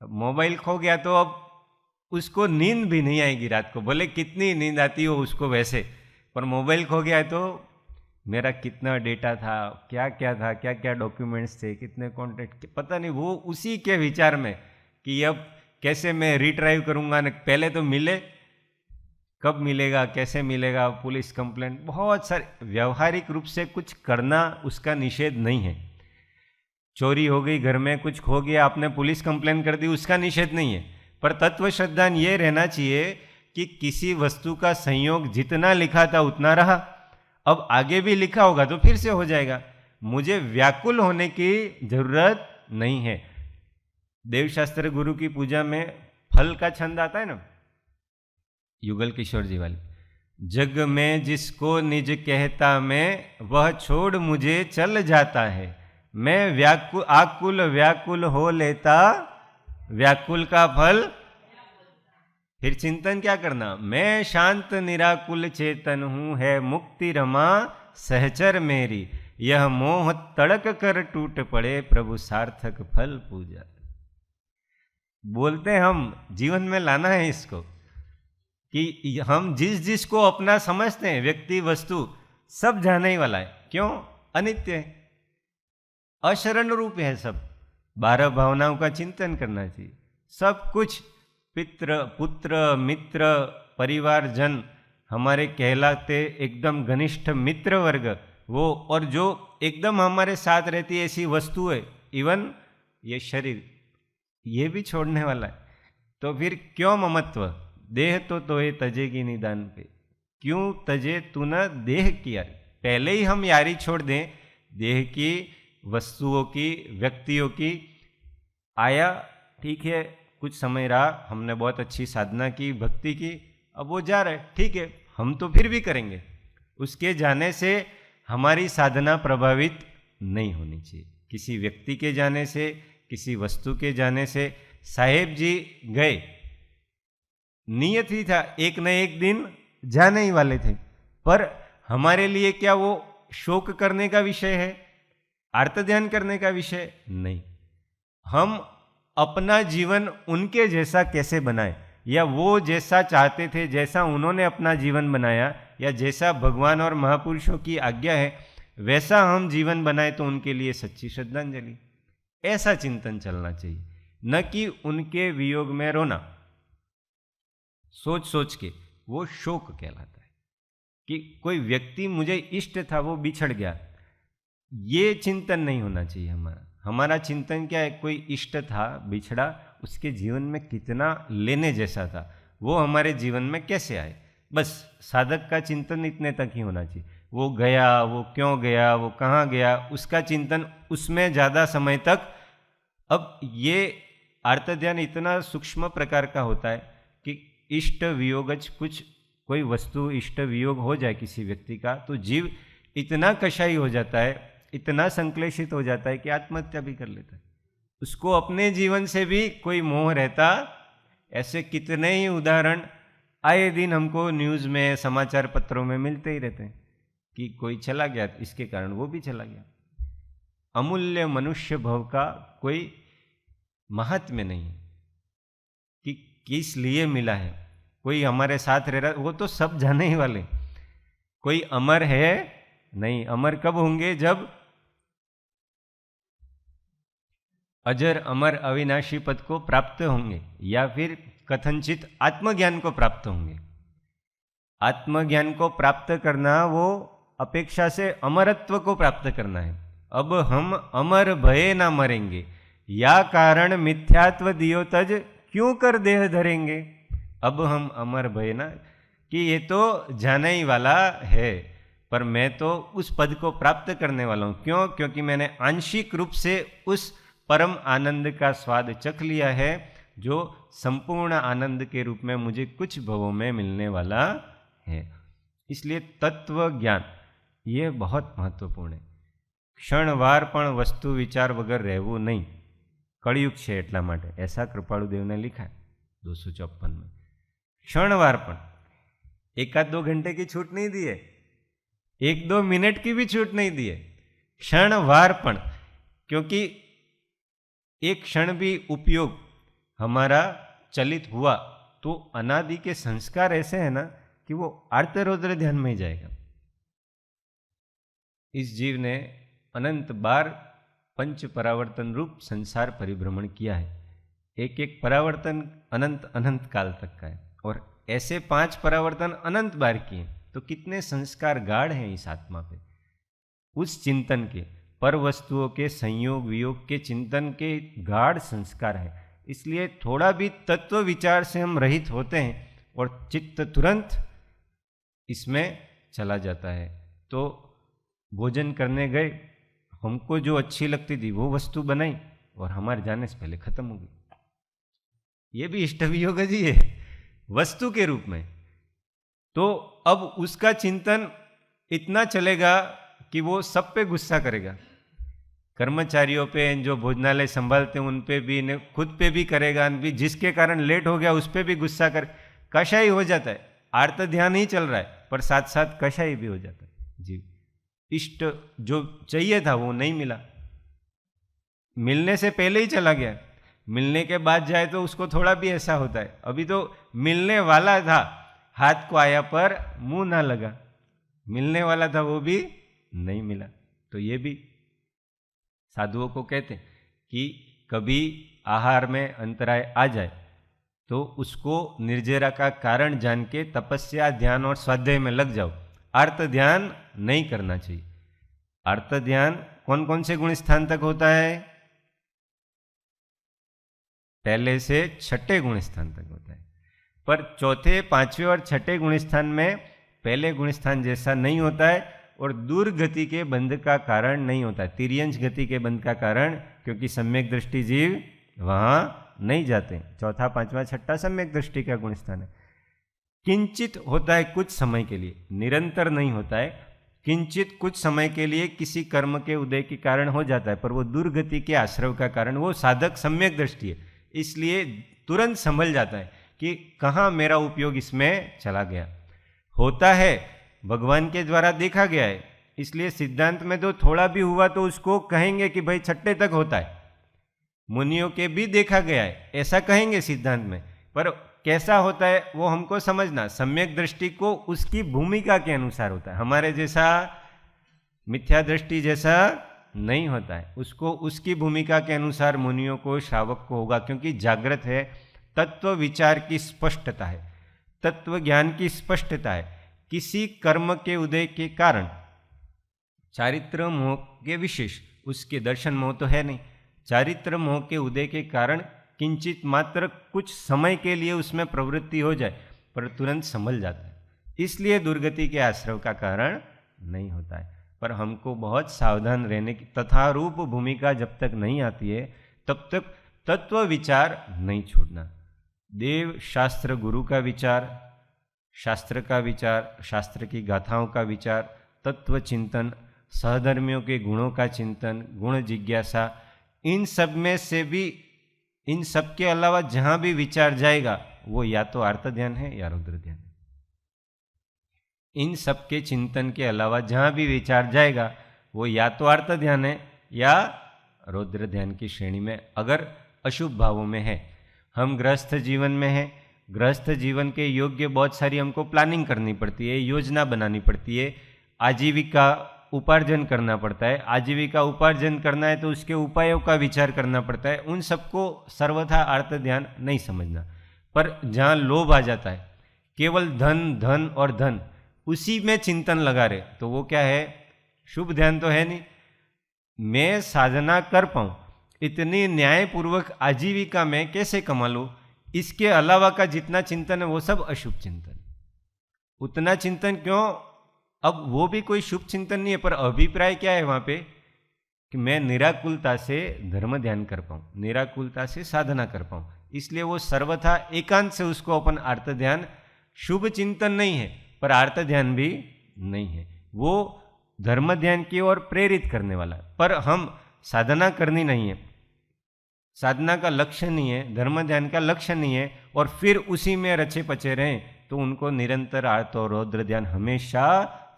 मोबाइल खो गया तो अब उसको नींद भी नहीं आएगी रात को, भले कितनी नींद आती हो उसको वैसे, पर मोबाइल खो गया तो मेरा कितना डेटा था, क्या क्या था, क्या क्या डॉक्यूमेंट्स थे, कितने कॉन्टेक्ट, पता नहीं, वो उसी के विचार में कि अब कैसे मैं रिट्राइव करूँगा, न पहले तो मिले, कब मिलेगा, कैसे मिलेगा, पुलिस कंप्लेंट, बहुत सारे। व्यवहारिक रूप से कुछ करना उसका निषेध नहीं है। चोरी हो गई घर में, कुछ खो गया, आपने पुलिस कंप्लेंट कर दी, उसका निषेध नहीं है। पर तत्व श्रद्धान ये रहना चाहिए कि किसी वस्तु का संयोग जितना लिखा था उतना रहा, अब आगे भी लिखा होगा तो फिर से हो जाएगा, मुझे व्याकुल होने की जरूरत नहीं है। देवशास्त्र गुरु की पूजा में फल का छंद आता है ना, युगल किशोर जी वाली, जग में जिसको निज कहता मैं, वह छोड़ मुझे चल जाता है, मैं व्याकुल आकुल व्याकुल हो लेता, व्याकुल का फल। फिर चिंतन क्या करना, मैं शांत निराकुल चेतन हूं, है मुक्ति रमा सहचर मेरी, यह मोह तड़क कर टूट पड़े, प्रभु सार्थक फल पूजा। बोलते हम जीवन में लाना है इसको, कि हम जिस जिस को अपना समझते हैं, व्यक्ति वस्तु सब जाने ही वाला है। क्यों? अनित्य है, अशरण रूप है सब। 12 भावनाओं का चिंतन करना चाहिए। सब कुछ, पितृ पुत्र मित्र परिवार जन हमारे कहलाते एकदम घनिष्ठ मित्र वर्ग वो, और जो एकदम हमारे साथ रहती है ऐसी वस्तु है, इवन ये शरीर, ये भी छोड़ने वाला है। तो फिर क्यों ममत्व? देह तो ये तजेगी निदान पे, क्यों तजे तू न देह की यारी। पहले ही हम यारी छोड़ दें देह की, वस्तुओं की, व्यक्तियों की। आया ठीक है, कुछ समय रहा, हमने बहुत अच्छी साधना की, भक्ति की, अब वो जा रहे, ठीक है, हम तो फिर भी करेंगे। उसके जाने से हमारी साधना प्रभावित नहीं होनी चाहिए। किसी व्यक्ति के जाने से, किसी वस्तु के जाने से। साहेब जी गए, नियत ही था एक न एक दिन जाने ही वाले थे, पर हमारे लिए क्या वो शोक करने का विषय है, आर्त ध्यान करने का विषय नहीं। हम अपना जीवन उनके जैसा कैसे बनाए, या वो जैसा चाहते थे, जैसा उन्होंने अपना जीवन बनाया, या जैसा भगवान और महापुरुषों की आज्ञा है वैसा हम जीवन बनाए, तो उनके लिए सच्ची श्रद्धांजलि। ऐसा चिंतन चलना चाहिए, न कि उनके वियोग में रोना। सोच सोच के वो शोक कहलाता है कि कोई व्यक्ति मुझे इष्ट था, वो बिछड़ गया। ये चिंतन नहीं होना चाहिए हमारा। हमारा चिंतन क्या है, कोई इष्ट था, बिछड़ा, उसके जीवन में कितना लेने जैसा था, वो हमारे जीवन में कैसे आए। बस साधक का चिंतन इतने तक ही होना चाहिए। वो गया, वो क्यों गया, वो कहाँ गया, उसका चिंतन उसमें ज़्यादा समय तक। अब ये आर्त ध्यान इतना सूक्ष्म प्रकार का होता है कि इष्ट वियोगज, कुछ कोई वस्तु इष्ट वियोग हो जाए किसी व्यक्ति का, तो जीव इतना कषाई हो जाता है, इतना संक्लेशित हो जाता है कि आत्महत्या भी कर लेता है। उसको अपने जीवन से भी कोई मोह रहता। ऐसे कितने ही उदाहरण आए दिन हमको न्यूज़ में, समाचार पत्रों में मिलते ही रहते हैं कि कोई चला गया, इसके कारण वो भी चला गया। अमूल्य मनुष्य भव का कोई महात्म्य नहीं है कि किस लिए मिला है। कोई हमारे साथ रह रहा, वो तो सब जाने ही वाले। कोई अमर है नहीं। अमर कब होंगे? जब अजर अमर अविनाशी पद को प्राप्त होंगे, या फिर कथनचित आत्मज्ञान को प्राप्त होंगे। आत्मज्ञान को प्राप्त करना वो अपेक्षा से अमरत्व को प्राप्त करना है। अब हम अमर भये ना मरेंगे, या कारण मिथ्यात्व दियो तज क्यों कर देह धरेंगे। अब हम अमर भये ना, कि ये तो जाने ही वाला है, पर मैं तो उस पद को प्राप्त करने वाला हूँ। क्यों? क्योंकि मैंने आंशिक रूप से उस परम आनंद का स्वाद चख लिया है, जो संपूर्ण आनंद के रूप में मुझे कुछ भवों में मिलने वाला है। इसलिए तत्व ज्ञान ये बहुत महत्वपूर्ण है। क्षणवार पण वस्तु विचार वगर रहવું नहीं। कળિયુગ છે એટલા માટે, ऐसा कृपालुदेव ने लिखा है 254 में। क्षणवार पण, एक आध 2 घंटे की छूट नहीं दी है, 1-2 मिनट की भी छूट नहीं दी है। क्षणवार पण, क्योंकि एक क्षण भी उपयोग हमारा चलित हुआ तो अनादि के संस्कार ऐसे हैं ना कि वो आर्त रौद्र ध्यान में ही जाएगा। इस जीव ने अनंत बार पंच परावर्तन रूप संसार परिभ्रमण किया है। एक एक परावर्तन अनंत अनंत काल तक का है, और ऐसे 5 परावर्तन अनंत बार किए, तो कितने संस्कार गाढ़ हैं इस आत्मा पे। उस चिंतन के, पर वस्तुओं के संयोग वियोग के चिंतन के गाढ़ संस्कार है। इसलिए थोड़ा भी तत्व विचार से हम रहित होते हैं और चित्त तुरंत इसमें चला जाता है। तो भोजन करने गए, हमको जो अच्छी लगती थी वो वस्तु बनाई और हमारे जाने से पहले खत्म हो गई। ये भी इष्ट वियोग जी है वस्तु के रूप में। तो अब उसका चिंतन इतना चलेगा कि वो सब पे गुस्सा करेगा। कर्मचारियों पे, जो भोजनालय संभालते हैं उन पे भी, ने खुद पे भी करेगा, भी जिसके कारण लेट हो गया उस पे भी गुस्सा कर, कषाई हो जाता है। आर्त ध्यान ही चल रहा है पर साथ साथ कषाई भी हो जाता है। जी, इष्ट जो चाहिए था वो नहीं मिला, मिलने से पहले ही चला गया। मिलने के बाद जाए तो उसको थोड़ा भी ऐसा होता है, अभी तो मिलने वाला था, हाथ को आया पर मुंह ना लगा, मिलने वाला था वो भी नहीं मिला। तो ये भी साधुओं को कहते हैं कि कभी आहार में अंतराय आ जाए तो उसको निर्जरा का कारण जान के तपस्या, ध्यान और स्वाध्याय में लग जाओ। आर्त ध्यान नहीं करना चाहिए। आर्त ध्यान कौन कौन से गुण स्थान तक होता है? पहले से छठे गुण स्थान तक होता है, पर चौथे, पांचवें और छठे गुण स्थान में पहले गुण स्थान जैसा नहीं होता है और दूर गति के बंध का कारण नहीं होता है, तिर्यंश गति के बंध का कारण, क्योंकि सम्यक दृष्टि जीव वहां नहीं जाते। चौथा, पांचवा, छठा सम्यक दृष्टि का गुण स्थान है। किंचित होता है कुछ समय के लिए, निरंतर नहीं होता है। किंचित कुछ समय के लिए किसी कर्म के उदय के कारण हो जाता है, पर वो दुर्गति के आश्रव का कारण, वो साधक सम्यक दृष्टि है, इसलिए तुरंत संभल जाता है कि कहाँ मेरा उपयोग इसमें चला गया। होता है, भगवान के द्वारा देखा गया है, इसलिए सिद्धांत में तो थोड़ा भी हुआ तो उसको कहेंगे कि भाई छठे तक होता है। मुनियों के भी देखा गया है, ऐसा कहेंगे सिद्धांत में, पर कैसा होता है वो हमको समझना। सम्यक दृष्टि को उसकी भूमिका के अनुसार होता है, हमारे जैसा मिथ्या दृष्टि जैसा नहीं होता है। उसको उसकी भूमिका के अनुसार मुनियों को, श्रावक को होगा, क्योंकि जागृत है, तत्व विचार की स्पष्टता है, तत्व ज्ञान की स्पष्टता है। किसी कर्म के उदय के कारण चारित्र मोह के विशेष, उसके दर्शन मोह तो है नहीं, चारित्र मोह के उदय के कारण किंचित मात्र कुछ समय के लिए उसमें प्रवृत्ति हो जाए, पर तुरंत संभल जाता है, इसलिए दुर्गति के आश्रव का कारण नहीं होता है। पर हमको बहुत सावधान रहने की, तथा रूप भूमिका जब तक नहीं आती है तब तक तत्व विचार नहीं छोड़ना। देव शास्त्र गुरु का विचार, शास्त्र का विचार, शास्त्र की गाथाओं का विचार, तत्व चिंतन, सहधर्मियों के गुणों का चिंतन, गुण जिज्ञासा, इन सब में से भी, इन सब के अलावा जहां भी विचार जाएगा वो या तो आर्त ध्यान है या रौद्र ध्यान है। इन सब के चिंतन के अलावा जहां भी विचार जाएगा वो या तो आर्त ध्यान है या रौद्र ध्यान की श्रेणी में, अगर अशुभ भावों में है। हम गृहस्थ जीवन में हैं, गृहस्थ जीवन के योग्य बहुत सारी हमको प्लानिंग करनी पड़ती है, योजना बनानी पड़ती है, आजीविका उपार्जन करना पड़ता है। आजीविका उपार्जन करना है तो उसके उपायों का विचार करना पड़ता है। उन सबको सर्वथा आर्त ध्यान नहीं समझना। पर जहाँ लोभ आ जाता है, केवल धन धन और धन, उसी में चिंतन लगा रहे, तो वो क्या है? शुभ ध्यान तो है नहीं। मैं साधना कर पाऊँ, इतनी न्यायपूर्वक आजीविका में कैसे कमा लूँ, इसके अलावा का जितना चिंतन है वो सब अशुभ चिंतन। उतना चिंतन क्यों? अब वो भी कोई शुभ चिंतन नहीं है, पर अभिप्राय क्या है वहाँ पे कि मैं निराकुलता से धर्म ध्यान कर पाऊँ, निराकुलता से साधना कर पाऊँ, इसलिए वो सर्वथा एकांत से उसको अपन आर्त ध्यान, शुभ चिंतन नहीं है पर आर्त ध्यान भी नहीं है, वो धर्म ध्यान की ओर प्रेरित करने वाला। पर हम साधना करनी नहीं है, साधना का लक्ष्य नहीं है, धर्म ध्यान का लक्ष्य नहीं है, और फिर उसी में रचे पचे रहें, तो उनको निरंतर आर्त और रौद्र ध्यान हमेशा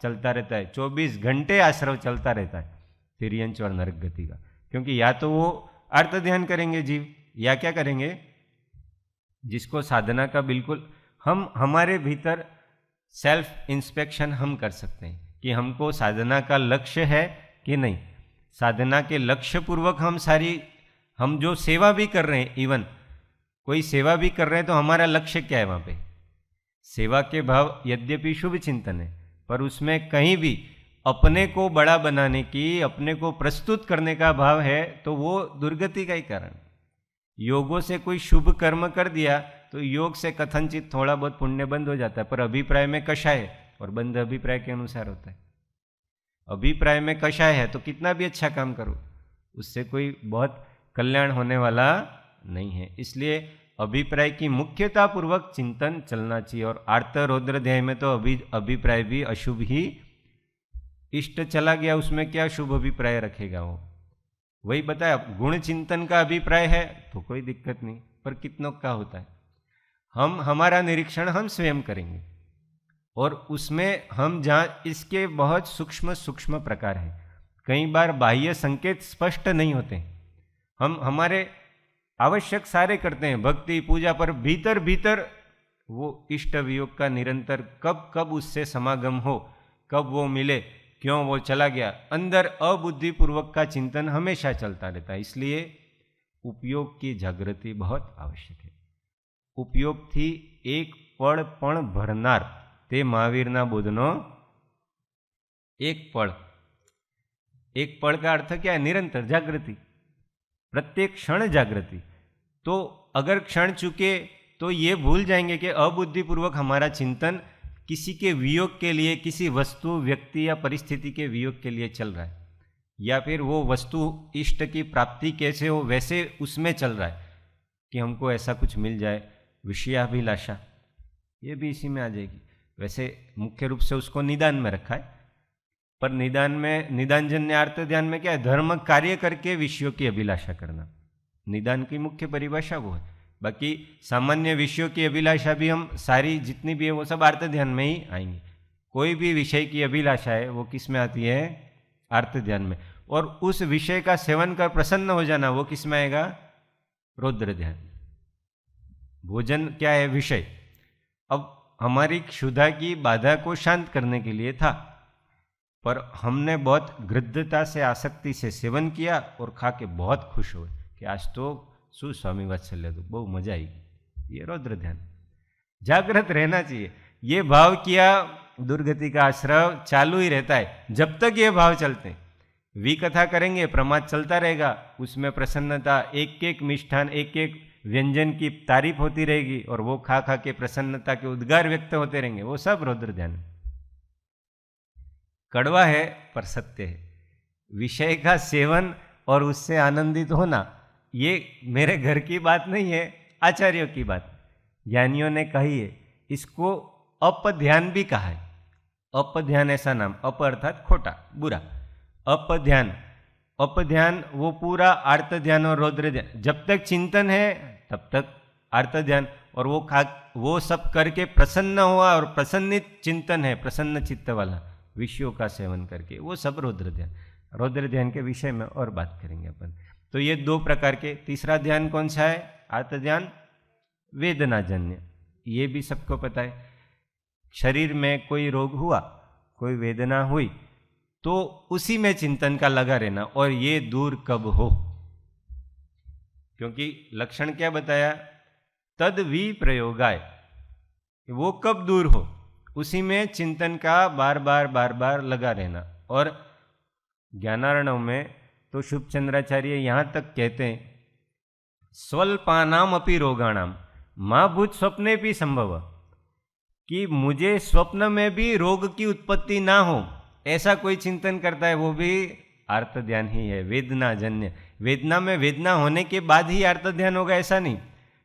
चलता रहता है। 24 घंटे आश्रव चलता रहता है तिर्यंच और नरक गति का, क्योंकि या तो वो आर्त ध्यान करेंगे जीव, या क्या करेंगे, जिसको साधना का बिल्कुल, हम हमारे भीतर सेल्फ इंस्पेक्शन हम कर सकते हैं कि हमको साधना का लक्ष्य है कि नहीं। साधना के लक्ष्य पूर्वक हम जो सेवा भी कर रहे हैं, इवन कोई सेवा भी कर रहे हैं, तो हमारा लक्ष्य क्या है वहाँ पे? सेवा के भाव यद्यपि शुभ चिंतन है, पर उसमें कहीं भी अपने को बड़ा बनाने की, अपने को प्रस्तुत करने का भाव है, तो वो दुर्गति का ही कारण। योगों से कोई शुभ कर्म कर दिया तो योग से कथनचित थोड़ा बहुत पुण्य बंद हो जाता है, पर अभिप्राय में कषाय है, और बंद अभिप्राय के अनुसार होता है। अभिप्राय में कषाय है तो कितना भी अच्छा काम करो, उससे कोई बहुत कल्याण होने वाला नहीं है। इसलिए अभिप्राय की मुख्यता पूर्वक चिंतन चलना चाहिए। और आर्त रौद्र ध्याय में तो अभिप्राय भी अशुभ ही, इष्ट चला गया उसमें क्या शुभ अभिप्राय रखेगा वो? वही बताया, गुण चिंतन का अभिप्राय है तो कोई दिक्कत नहीं, पर कितनों का होता है? हमारा निरीक्षण हम स्वयं करेंगे, और उसमें हम जहाँ इसके बहुत सूक्ष्म सूक्ष्म प्रकार हैं, कई बार बाह्य संकेत स्पष्ट नहीं होते, हम हमारे आवश्यक सारे करते हैं भक्ति पूजा, पर भीतर भीतर वो इष्ट वियोग का निरंतर कब कब उससे समागम हो, कब वो मिले, क्यों वो चला गया, अंदर अबुद्धिपूर्वक का चिंतन हमेशा चलता रहता है। इसलिए उपयोग की जागृति बहुत आवश्यक है। ઉપયોગથી એક પળ પણ ભરનાર તે મહાવીરના બોધનો एक पल। एक पल का अर्थ क्या है? निरंतर जागृति, प्रत्येक क्षण जागृति। तो अगर क्षण चुके तो ये भूल जाएंगे कि अबुद्धिपूर्वक हमारा चिंतन किसी के वियोग के लिए, किसी वस्तु, व्यक्ति या परिस्थिति के वियोग के लिए चल रहा है, या फिर वो वस्तु इष्ट की प्राप्ति कैसे हो वैसे उसमें चल रहा है कि हमको ऐसा कुछ मिल जाए, विषयाभिलाषा, ये भी इसी में आ जाएगी। वैसे मुख्य रूप से उसको निदान में रखा है, पर निदान में, निदानजन्य आर्त ध्यान में क्या है? धर्म कार्य करके विषयों की अभिलाषा करना, निदान की मुख्य परिभाषा वो है। बाकी सामान्य विषयों की अभिलाषा भी हम सारी जितनी भी है वो सब आर्त ध्यान में ही आएंगी। कोई भी विषय की अभिलाषा है वो किस में आती है? आर्त ध्यान में। और उस विषय का सेवन कर प्रसन्न हो जाना वो किस में आएगा? रौद्र ध्यान। भोजन क्या है? विषय। अब हमारी क्षुधा की बाधा को शांत करने के लिए था, पर हमने बहुत गृद्धता से, आसक्ति से सेवन किया और खा के बहुत खुश हुए कि आज तो शू स्वामी वात्सल्य, तो बहुत मजा आई। ये रौद्र ध्यान। जागृत रहना चाहिए। ये भाव किया, दुर्गति का आश्रय चालू ही रहता है जब तक ये भाव चलते हैं। विकथा करेंगे, प्रमाद चलता रहेगा, उसमें प्रसन्नता, एक एक मिष्ठान, एक एक व्यंजन की तारीफ होती रहेगी और वो खा खा के प्रसन्नता के उद्गार व्यक्त होते रहेंगे। वो सब रौद्र ध्यान। कड़वा है पर सत्य है। विषय का सेवन और उससे आनंदित होना ये मेरे घर की बात नहीं है, आचार्यों की बात, ज्ञानियों ने कही है। इसको अपध्यान भी कहा है। अपध्यान ऐसा नाम, अप अर्थात खोटा, बुरा, अपध्यान। अपध्यान वो पूरा आर्त ध्यान और रौद्र ध्यान। जब तक चिंतन है तब तक आर्त ध्यान, और वो सब करके प्रसन्न हुआ और प्रसन्नित चिंतन है, प्रसन्न चित्त वाला, विषयों का सेवन करके, वो सब रौद्र ध्यान। रौद्र ध्यान के विषय में और बात करेंगे अपन। तो ये दो प्रकार के। तीसरा ध्यान कौन सा है? आर्त ध्यान वेदनाजन्य। ये भी सबको पता है। शरीर में कोई रोग हुआ, कोई वेदना हुई, तो उसी में चिंतन का लगा रहना, और ये दूर कब हो। क्योंकि लक्षण क्या बताया? तद विप्रयोगाय, वो कब दूर हो, उसी में चिंतन का बार बार लगा रहना। और ज्ञानार्णव में तो शुभचंद्राचार्य यहां तक कहते हैं, स्वल्पानाम अपि रोगाणाम मां भूत स्वप्ने भी संभव, कि मुझे स्वप्न में भी रोग की उत्पत्ति ना हो, ऐसा कोई चिंतन करता है, वो भी आर्त ध्यान ही है, वेदनाजन्य। वेदना में वेदना होने के बाद ही आर्त ध्यान होगा ऐसा नहीं।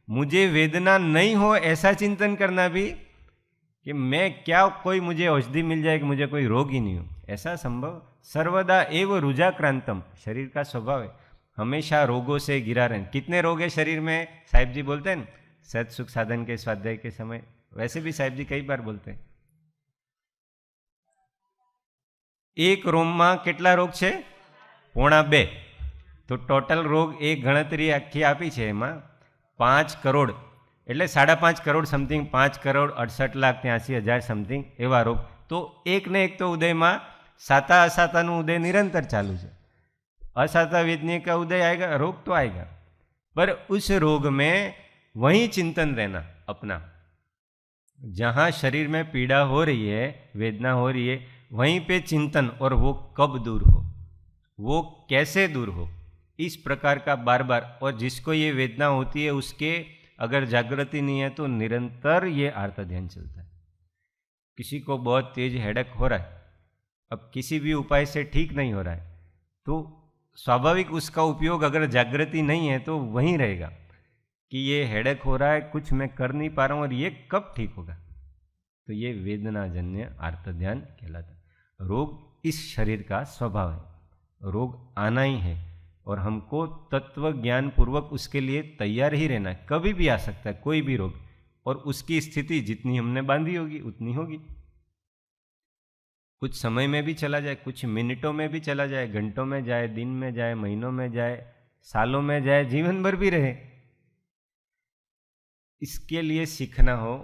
मुझे वेदना नहीं हो ऐसा चिंतन करना भी, कि मैं क्या, कोई मुझे औषधि मिल जाए कि मुझे कोई रोग ही नहीं हो, ऐसा संभव। सर्वदा एव रुजाक्रांतम, शरीर का स्वभाव है हमेशा रोगों से घिरा रहना। कितने रोग है शरीर में? साहिब जी बोलते हैं सत सुख साधन के स्वाध्याय के समय, वैसे भी साहिब जी कई बार बोलते हैं। एक रोमમાં કેટલા રોગ છે? 1.25। તો ટોટલ રોગ એક ગણતરી આખી આપી છે, એમાં 5 કરોડ એટલે 5.5 કરોડ સમથિંગ, 5,68,83,000 સમથિંગ એવા રોગ। તો એક ને એક તો ઉદયમાં साता असाताનું उदय निरंतर चालू है। असाता वेदनीय का उदय आएगा, रोग तो आएगा, पर उस रोग में वहीं चिंतन रहना अपना। जहां शरीर में पीड़ा हो रही है, वेदना हो रही है, वहीं पे चिंतन, और वो कब दूर हो, वो कैसे दूर हो, इस प्रकार का बार बार। और जिसको ये वेदना होती है उसके अगर जागृति नहीं है तो निरंतर ये आर्त ध्यान चलता है। किसी को बहुत तेज हेडेक हो रहा है, अब किसी भी उपाय से ठीक नहीं हो रहा है, तो स्वाभाविक उसका उपयोग अगर जागृति नहीं है तो वहीं रहेगा कि ये हेडेक हो रहा है, कुछ मैं कर नहीं पा रहा हूँ, और ये कब ठीक होगा। तो ये वेदनाजन्य आर्त ध्यान कहलाता है। रोग इस शरीर का स्वभाव है, रोग आना ही है, और हमको तत्व ज्ञान पूर्वक उसके लिए तैयार ही रहना है। कभी भी आ सकता है कोई भी रोग, और उसकी स्थिति जितनी हमने बांधी होगी उतनी होगी। कुछ समय में भी चला जाए, कुछ मिनटों में भी चला जाए, घंटों में जाए, दिन में जाए, महीनों में जाए, सालों में जाए, जीवन भर भी रहे। इसके लिए सीखना हो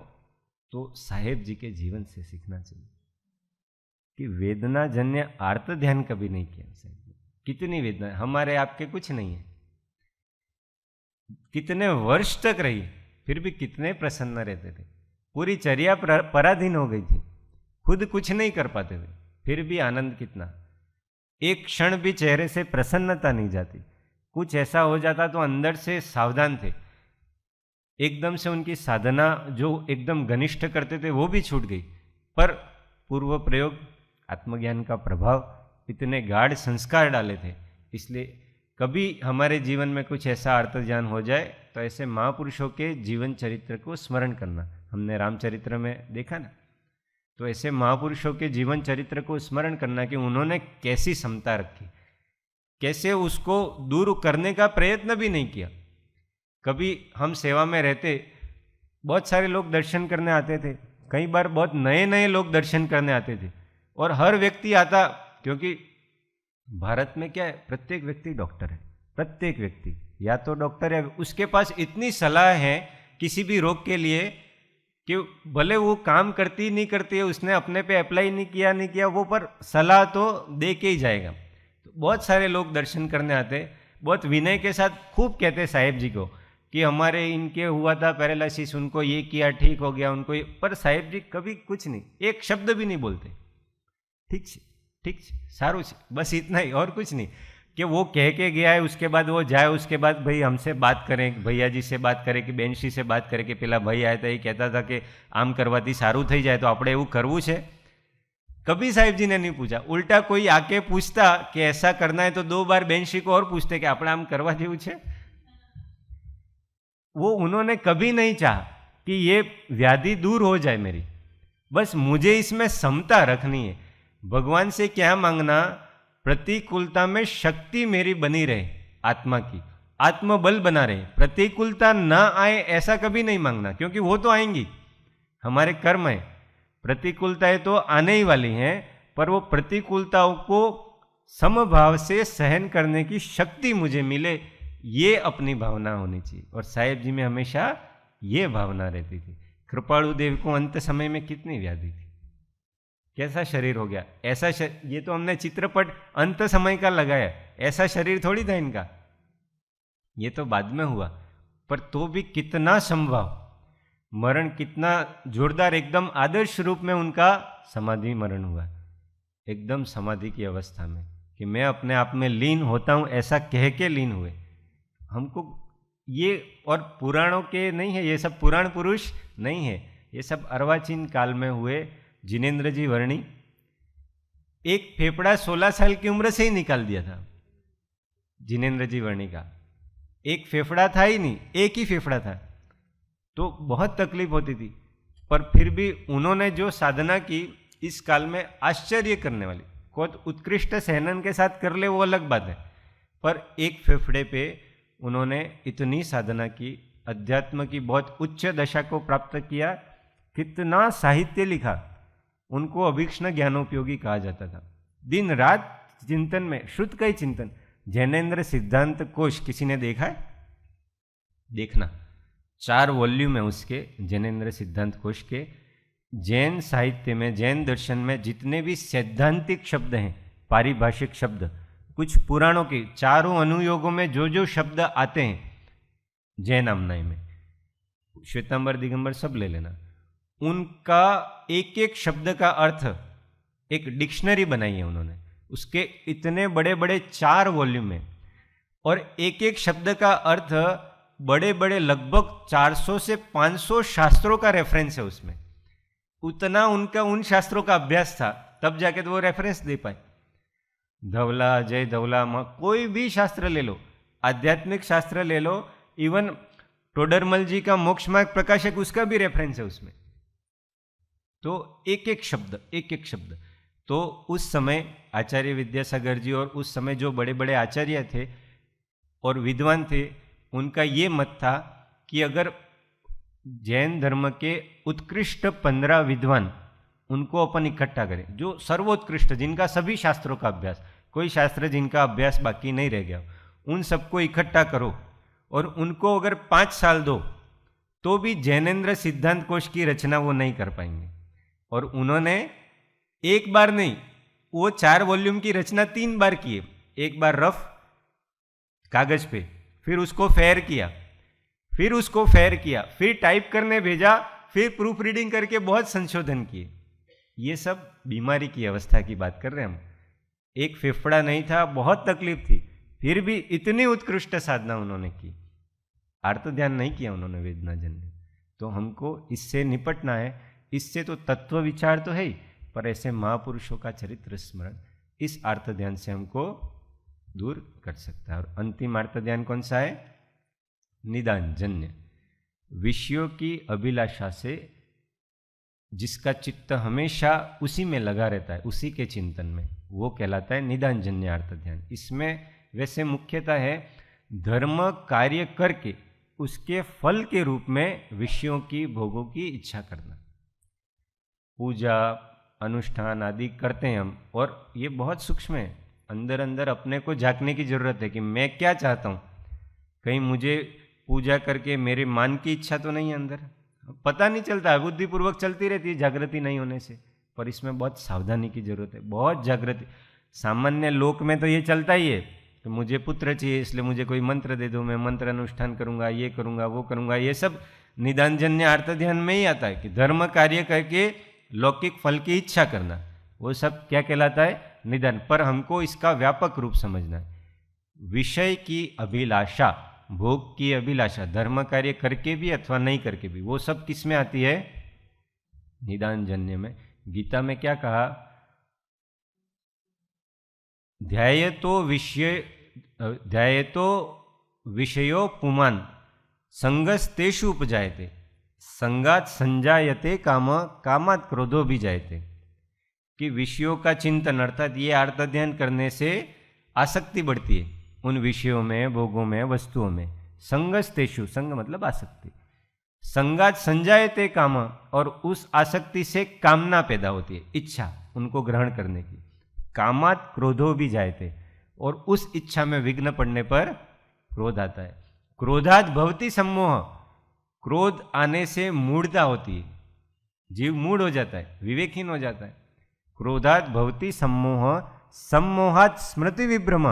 तो साहेब जी के जीवन से सीखना चाहिए कि वेदनाजन्य आर्त ध्यान कभी नहीं किया। साहेब कितनी वेदना, हमारे आपके कुछ नहीं है, कितने वर्ष तक रही, फिर भी कितने प्रसन्न रहते थे। पूरी चर्या पराधीन हो गई थी, खुद कुछ नहीं कर पाते थे, फिर भी आनंद कितना। एक क्षण भी चेहरे से प्रसन्नता नहीं जाती, कुछ ऐसा हो जाता तो अंदर से सावधान थे। एकदम से उनकी साधना जो एकदम घनिष्ठ करते थे वो भी छूट गई। पर पूर्व प्रयोग, आत्मज्ञान का प्रभाव, इतने गाढ़ संस्कार डाले थे। इसलिए कभी हमारे जीवन में कुछ ऐसा अर्थज्ञान हो जाए तो ऐसे महापुरुषों के जीवन चरित्र को स्मरण करना। हमने रामचरित्र में देखा ना, तो ऐसे महापुरुषों के जीवन चरित्र को स्मरण करना कि उन्होंने कैसी समता रखी, कैसे उसको दूर करने का प्रयत्न भी नहीं किया। कभी हम सेवा में रहते, बहुत सारे लोग दर्शन करने आते थे, कई बार बहुत नए नए लोग दर्शन करने आते थे, और हर व्यक्ति आता, क्योंकि भारत में क्या है, प्रत्येक व्यक्ति डॉक्टर है, प्रत्येक व्यक्ति या तो डॉक्टर है, उसके पास इतनी सलाह है किसी भी रोग के लिए कि भले वो काम करती नहीं करती है, उसने अपने पे अप्लाई नहीं किया वो, पर सलाह तो दे के ही जाएगा। तो बहुत सारे लोग दर्शन करने आते, बहुत विनय के साथ खूब कहते साहेब जी को कि हमारे इनके हुआ था पैरालिसिस, उनको ये किया, ठीक हो गया उनको ये, पर साहेब जी कभी कुछ नहीं, एक शब्द भी नहीं बोलते, ठीक है ठीक है सारू છે, बस इतना ही, और कुछ नहीं। कि वो कह के गया है, उसके बाद वो जाए, उसके बाद भाई हमसे बात करें, भैया जी से बात करें कि બેનશી से बात करें कि પેલા ભાઈ આયા હતા એ કહેતા હતા કે આમ કરવાથી સારું થઈ જાય, તો આપણે એવું કરવું છે। कभी साहिब जी ने नहीं पूछा, उल्टा कोई आके पूछता कि ऐसा करना है तो 2 बार બેનશી को और पूछते कि આપણે આમ કરવા જેવું છે। वो उन्होंने कभी नहीं चाहा कि ये व्याधि दूर हो जाए मेरी, बस मुझे इसमें समता रखनी है। भगवान से क्या मांगना, प्रतिकूलता में शक्ति मेरी बनी रहे, आत्मा की आत्मबल बना रहे, प्रतिकूलता ना आए ऐसा कभी नहीं मांगना, क्योंकि वो तो आएंगी, हमारे कर्म है, प्रतिकूलताएं तो आने ही वाली हैं, पर वो प्रतिकूलताओं को समभाव से सहन करने की शक्ति मुझे मिले, ये अपनी भावना होनी चाहिए। और साहेब जी में हमेशा ये भावना रहती थी। कृपाणु देव को अंत समय में कितनी व्याधि थी, कैसा शरीर हो गया, ऐसा ये तो हमने चित्रपट अंत समय का लगाया, ऐसा शरीर थोड़ी था इनका, ये तो बाद में हुआ, पर तो भी कितना संभव, मरण कितना जोरदार, एकदम आदर्श रूप में उनका समाधि मरण हुआ, एकदम समाधि की अवस्था में, कि मैं अपने आप में लीन होता हूं, ऐसा कह के लीन हुए। हमको ये और पुराणों के नहीं है, ये सब पुराण पुरुष नहीं है, ये सब अर्वाचीन काल में हुए। जिनेन्द्र जी वर्णी एक फेफड़ा 16 साल की उम्र से ही निकाल दिया था, जिनेन्द्र जी वर्णी का एक फेफड़ा था ही नहीं, एक ही फेफड़ा था, तो बहुत तकलीफ होती थी, पर फिर भी उन्होंने जो साधना की इस काल में आश्चर्य करने वाली, बहुत उत्कृष्ट सहनन के साथ कर ले वो अलग बात है, पर एक फेफड़े पे उन्होंने इतनी साधना की, अध्यात्म की बहुत उच्च दशा को प्राप्त किया, कितना साहित्य लिखा, उनको अभीक्ष्ण ज्ञानोपयोगी कहा जाता था। दिन रात चिंतन में, शुद्ध का ही चिंतन। जैनेन्द्र सिद्धांत कोश किसी ने देखा है? देखना, 4 वॉल्यूम है उसके, जैनेन्द्र सिद्धांत कोश के। जैन साहित्य में, जैन दर्शन में जितने भी सैद्धांतिक शब्द हैं, पारिभाषिक शब्द, कुछ पुराणों के चारों अनुयोगों में जो जो शब्द आते हैं जैन आमनाय में, श्वेतांबर दिगंबर सब ले लेना, उनका एक एक शब्द का अर्थ एक डिक्शनरी बनाई है उन्होंने, उसके इतने बड़े बड़े 4 वॉल्यूम में, और एक एक शब्द का अर्थ बड़े बड़े लगभग 400 से 500 शास्त्रों का रेफरेंस है उसमें। उतना उनका उन शास्त्रों का अभ्यास था, तब जाके तो वो रेफरेंस दे पाए। धवला, जय धवला, कोई भी शास्त्र ले लो, आध्यात्मिक शास्त्र ले लो, इवन टोडरमल जी का मोक्ष मार्ग प्रकाशक, उसका भी रेफरेंस है उसमें। तो एक एक शब्द, एक एक शब्द। तो उस समय आचार्य विद्यासागर जी और उस समय जो बड़े बड़े आचार्य थे और विद्वान थे, उनका ये मत था कि अगर जैन धर्म के उत्कृष्ट 15 विद्वान, उनको अपन इकट्ठा करें, जो सर्वोत्कृष्ट, जिनका सभी शास्त्रों का अभ्यास, कोई शास्त्र जिनका अभ्यास बाकी नहीं रह गया, उन सबको इकट्ठा करो और उनको अगर 5 साल दो तो भी जैनेन्द्र सिद्धांत कोश की रचना वो नहीं कर पाएंगे। और उन्होंने एक बार नहीं, वो 4 वॉल्यूम की रचना 3 बार की है। एक बार रफ कागज पे, फिर उसको फेयर किया, फिर उसको फेयर किया, फिर टाइप करने भेजा, फिर प्रूफ रीडिंग करके बहुत संशोधन किए। ये सब बीमारी की अवस्था की बात कर रहे हैं हम। एक फेफड़ा नहीं था, बहुत तकलीफ थी, फिर भी इतनी उत्कृष्ट साधना उन्होंने की। आर्त ध्यान नहीं किया उन्होंने वेदना जन्य। तो हमको इससे निपटना है। इससे तो तत्व विचार तो है ही, पर ऐसे महापुरुषों का चरित्र स्मरण इस आर्त ध्यान से हमको दूर कर सकता है। और अंतिम आर्त ध्यान कौन सा है? निदान जन्य। विषयों की अभिलाषा से जिसका चित्त हमेशा उसी में लगा रहता है, उसी के चिंतन में, वो कहलाता है निदान जन्य आर्त ध्यान। इसमें वैसे मुख्यतः है धर्म कार्य करके उसके फल के रूप में विषयों की भोगों की इच्छा करना। पूजा अनुष्ठान आदि करते हैं हम, और ये बहुत सूक्ष्म है। अंदर अंदर अपने को झांकने की जरूरत है कि मैं क्या चाहता हूँ। कहीं मुझे पूजा करके मेरे मान की इच्छा तो नहीं है अंदर, पता नहीं चलता है, बुद्धिपूर्वक चलती रहती है जागृति नहीं होने से। पर इसमें बहुत सावधानी की जरूरत है, बहुत जागृति। सामान्य लोक में तो ये चलता ही है कि मुझे पुत्र चाहिए इसलिए मुझे कोई मंत्र दे दो, मैं मंत्र अनुष्ठान करूंगा, ये करूंगा, वो करूंगा। ये सब निदानजन्य आर्त ध्यान में ही आता है कि धर्म कार्य करके लौकिक फल की इच्छा करना, वो सब क्या कहलाता है? निदान। पर हमको इसका व्यापक रूप समझना है। विषय की अभिलाषा, भोग की अभिलाषा, धर्म कार्य करके भी अथवा नहीं करके भी, वो सब किस में आती है? निदानजन्य में। गीता में क्या कहा? ध्यायतो विषयो पुमान संगस्तेषु उपजायते संगात संजायते काम कामात क्रोधो भी जायते। कि विषयों का चिंतन अर्थात ये आर्त ध्यान करने से आसक्ति बढ़ती है उन विषयों में, भोगों में, वस्तुओं में। संगस्तेषु, संग मतलब आसक्ति, संगात संजायते काम, और उस आसक्ति से कामना पैदा होती है, इच्छा उनको ग्रहण करने की। कामात क्रोधो भी जायते, और उस इच्छा में विघ्न पड़ने पर क्रोध आता है। क्रोधात भवति सम्मोह, क्रोध आने से मूढ़ता होती है, जीव मूढ़ हो जाता है, विवेकहीन हो जाता है। क्रोधात भवति सम्मोह, सम्मोहात स्मृति विभ्रम,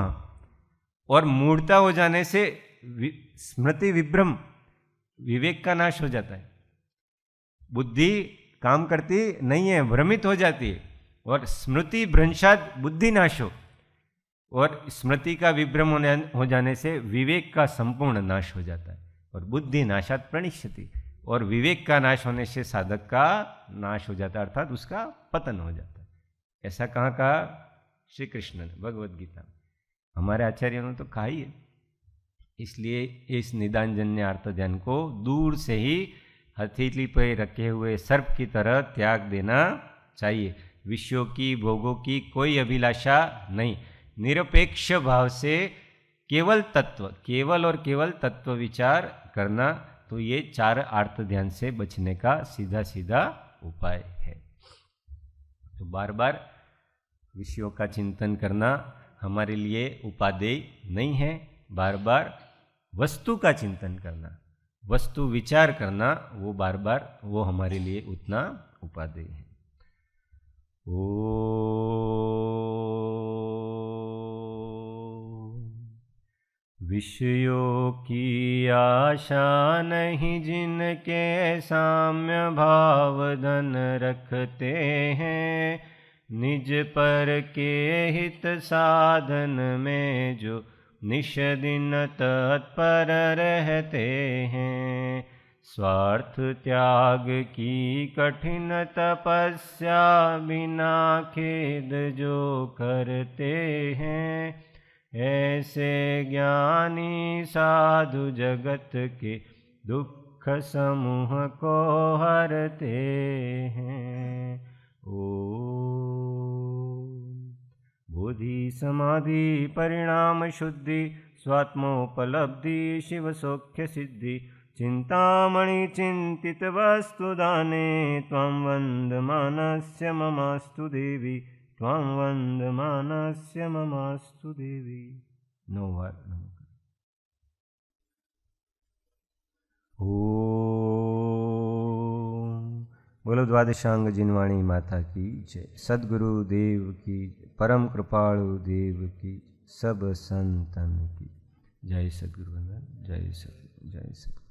और मूढ़ता हो जाने से स्मृति विभ्रम, विवेक का नाश हो जाता है। बुद्धि काम करती नहीं है, भ्रमित हो जाती है। और स्मृति भ्रंशात बुद्धि नाशो, और स्मृति का विभ्रम हो जाने से विवेक का संपूर्ण नाश हो जाता है। और बुद्धि नाशात प्रणिष्यति, और विवेक का नाश होने से साधक का नाश हो जाता है, अर्थात उसका पतन हो जाता है। ऐसा कहाँ कहा? श्री कृष्ण ने भगवद गीता में। हमारे आचार्यों ने तो कहा ही है। इसलिए इस निदानजन्य आर्त ध्यान को दूर से ही हथेली पर रखे हुए सर्प की तरह त्याग देना चाहिए। विषयों की, भोगों की कोई अभिलाषा नहीं, निरपेक्ष भाव से केवल तत्व, केवल और केवल तत्व विचार करना। तो ये 4 आर्त ध्यान से बचने का सीधा सीधा उपाय है। तो बार बार विषयों का चिंतन करना हमारे लिए उपादेय नहीं है। बार बार वस्तु का चिंतन करना, वस्तु विचार करना, वो बार बार वो हमारे लिए उतना उपादेय है। विषयों की आशा नहीं जिनके साम्य भाव धन रखते हैं, निज पर के हित साधन में जो निश दिन तत्पर रहते हैं। स्वार्थ त्याग की कठिन तपस्या बिना खेद जो करते हैं, ऐसे ज्ञानी साधु जगत के दुख समूह को हरते हैं। बोधि समाधि परिणाम शुद्धि, स्वात्मोपलब्धि शिव सौख्य सिद्धि, चिंतामणि चिंतित वस्तु दाने, त्वां वंदमानस्य ममास्तु देवी, त्वां वंदमानस्य ममास्तु देवी। 9 बार नमः। ओम। बोलो द्वादशांग जिनवाणी माता की जय, सद्गुरु देव की, परम कृपाळु देव की, सब संतन की जय। सद्गुरु वंदन। जय सद्गुरु, जय सद्गुरु।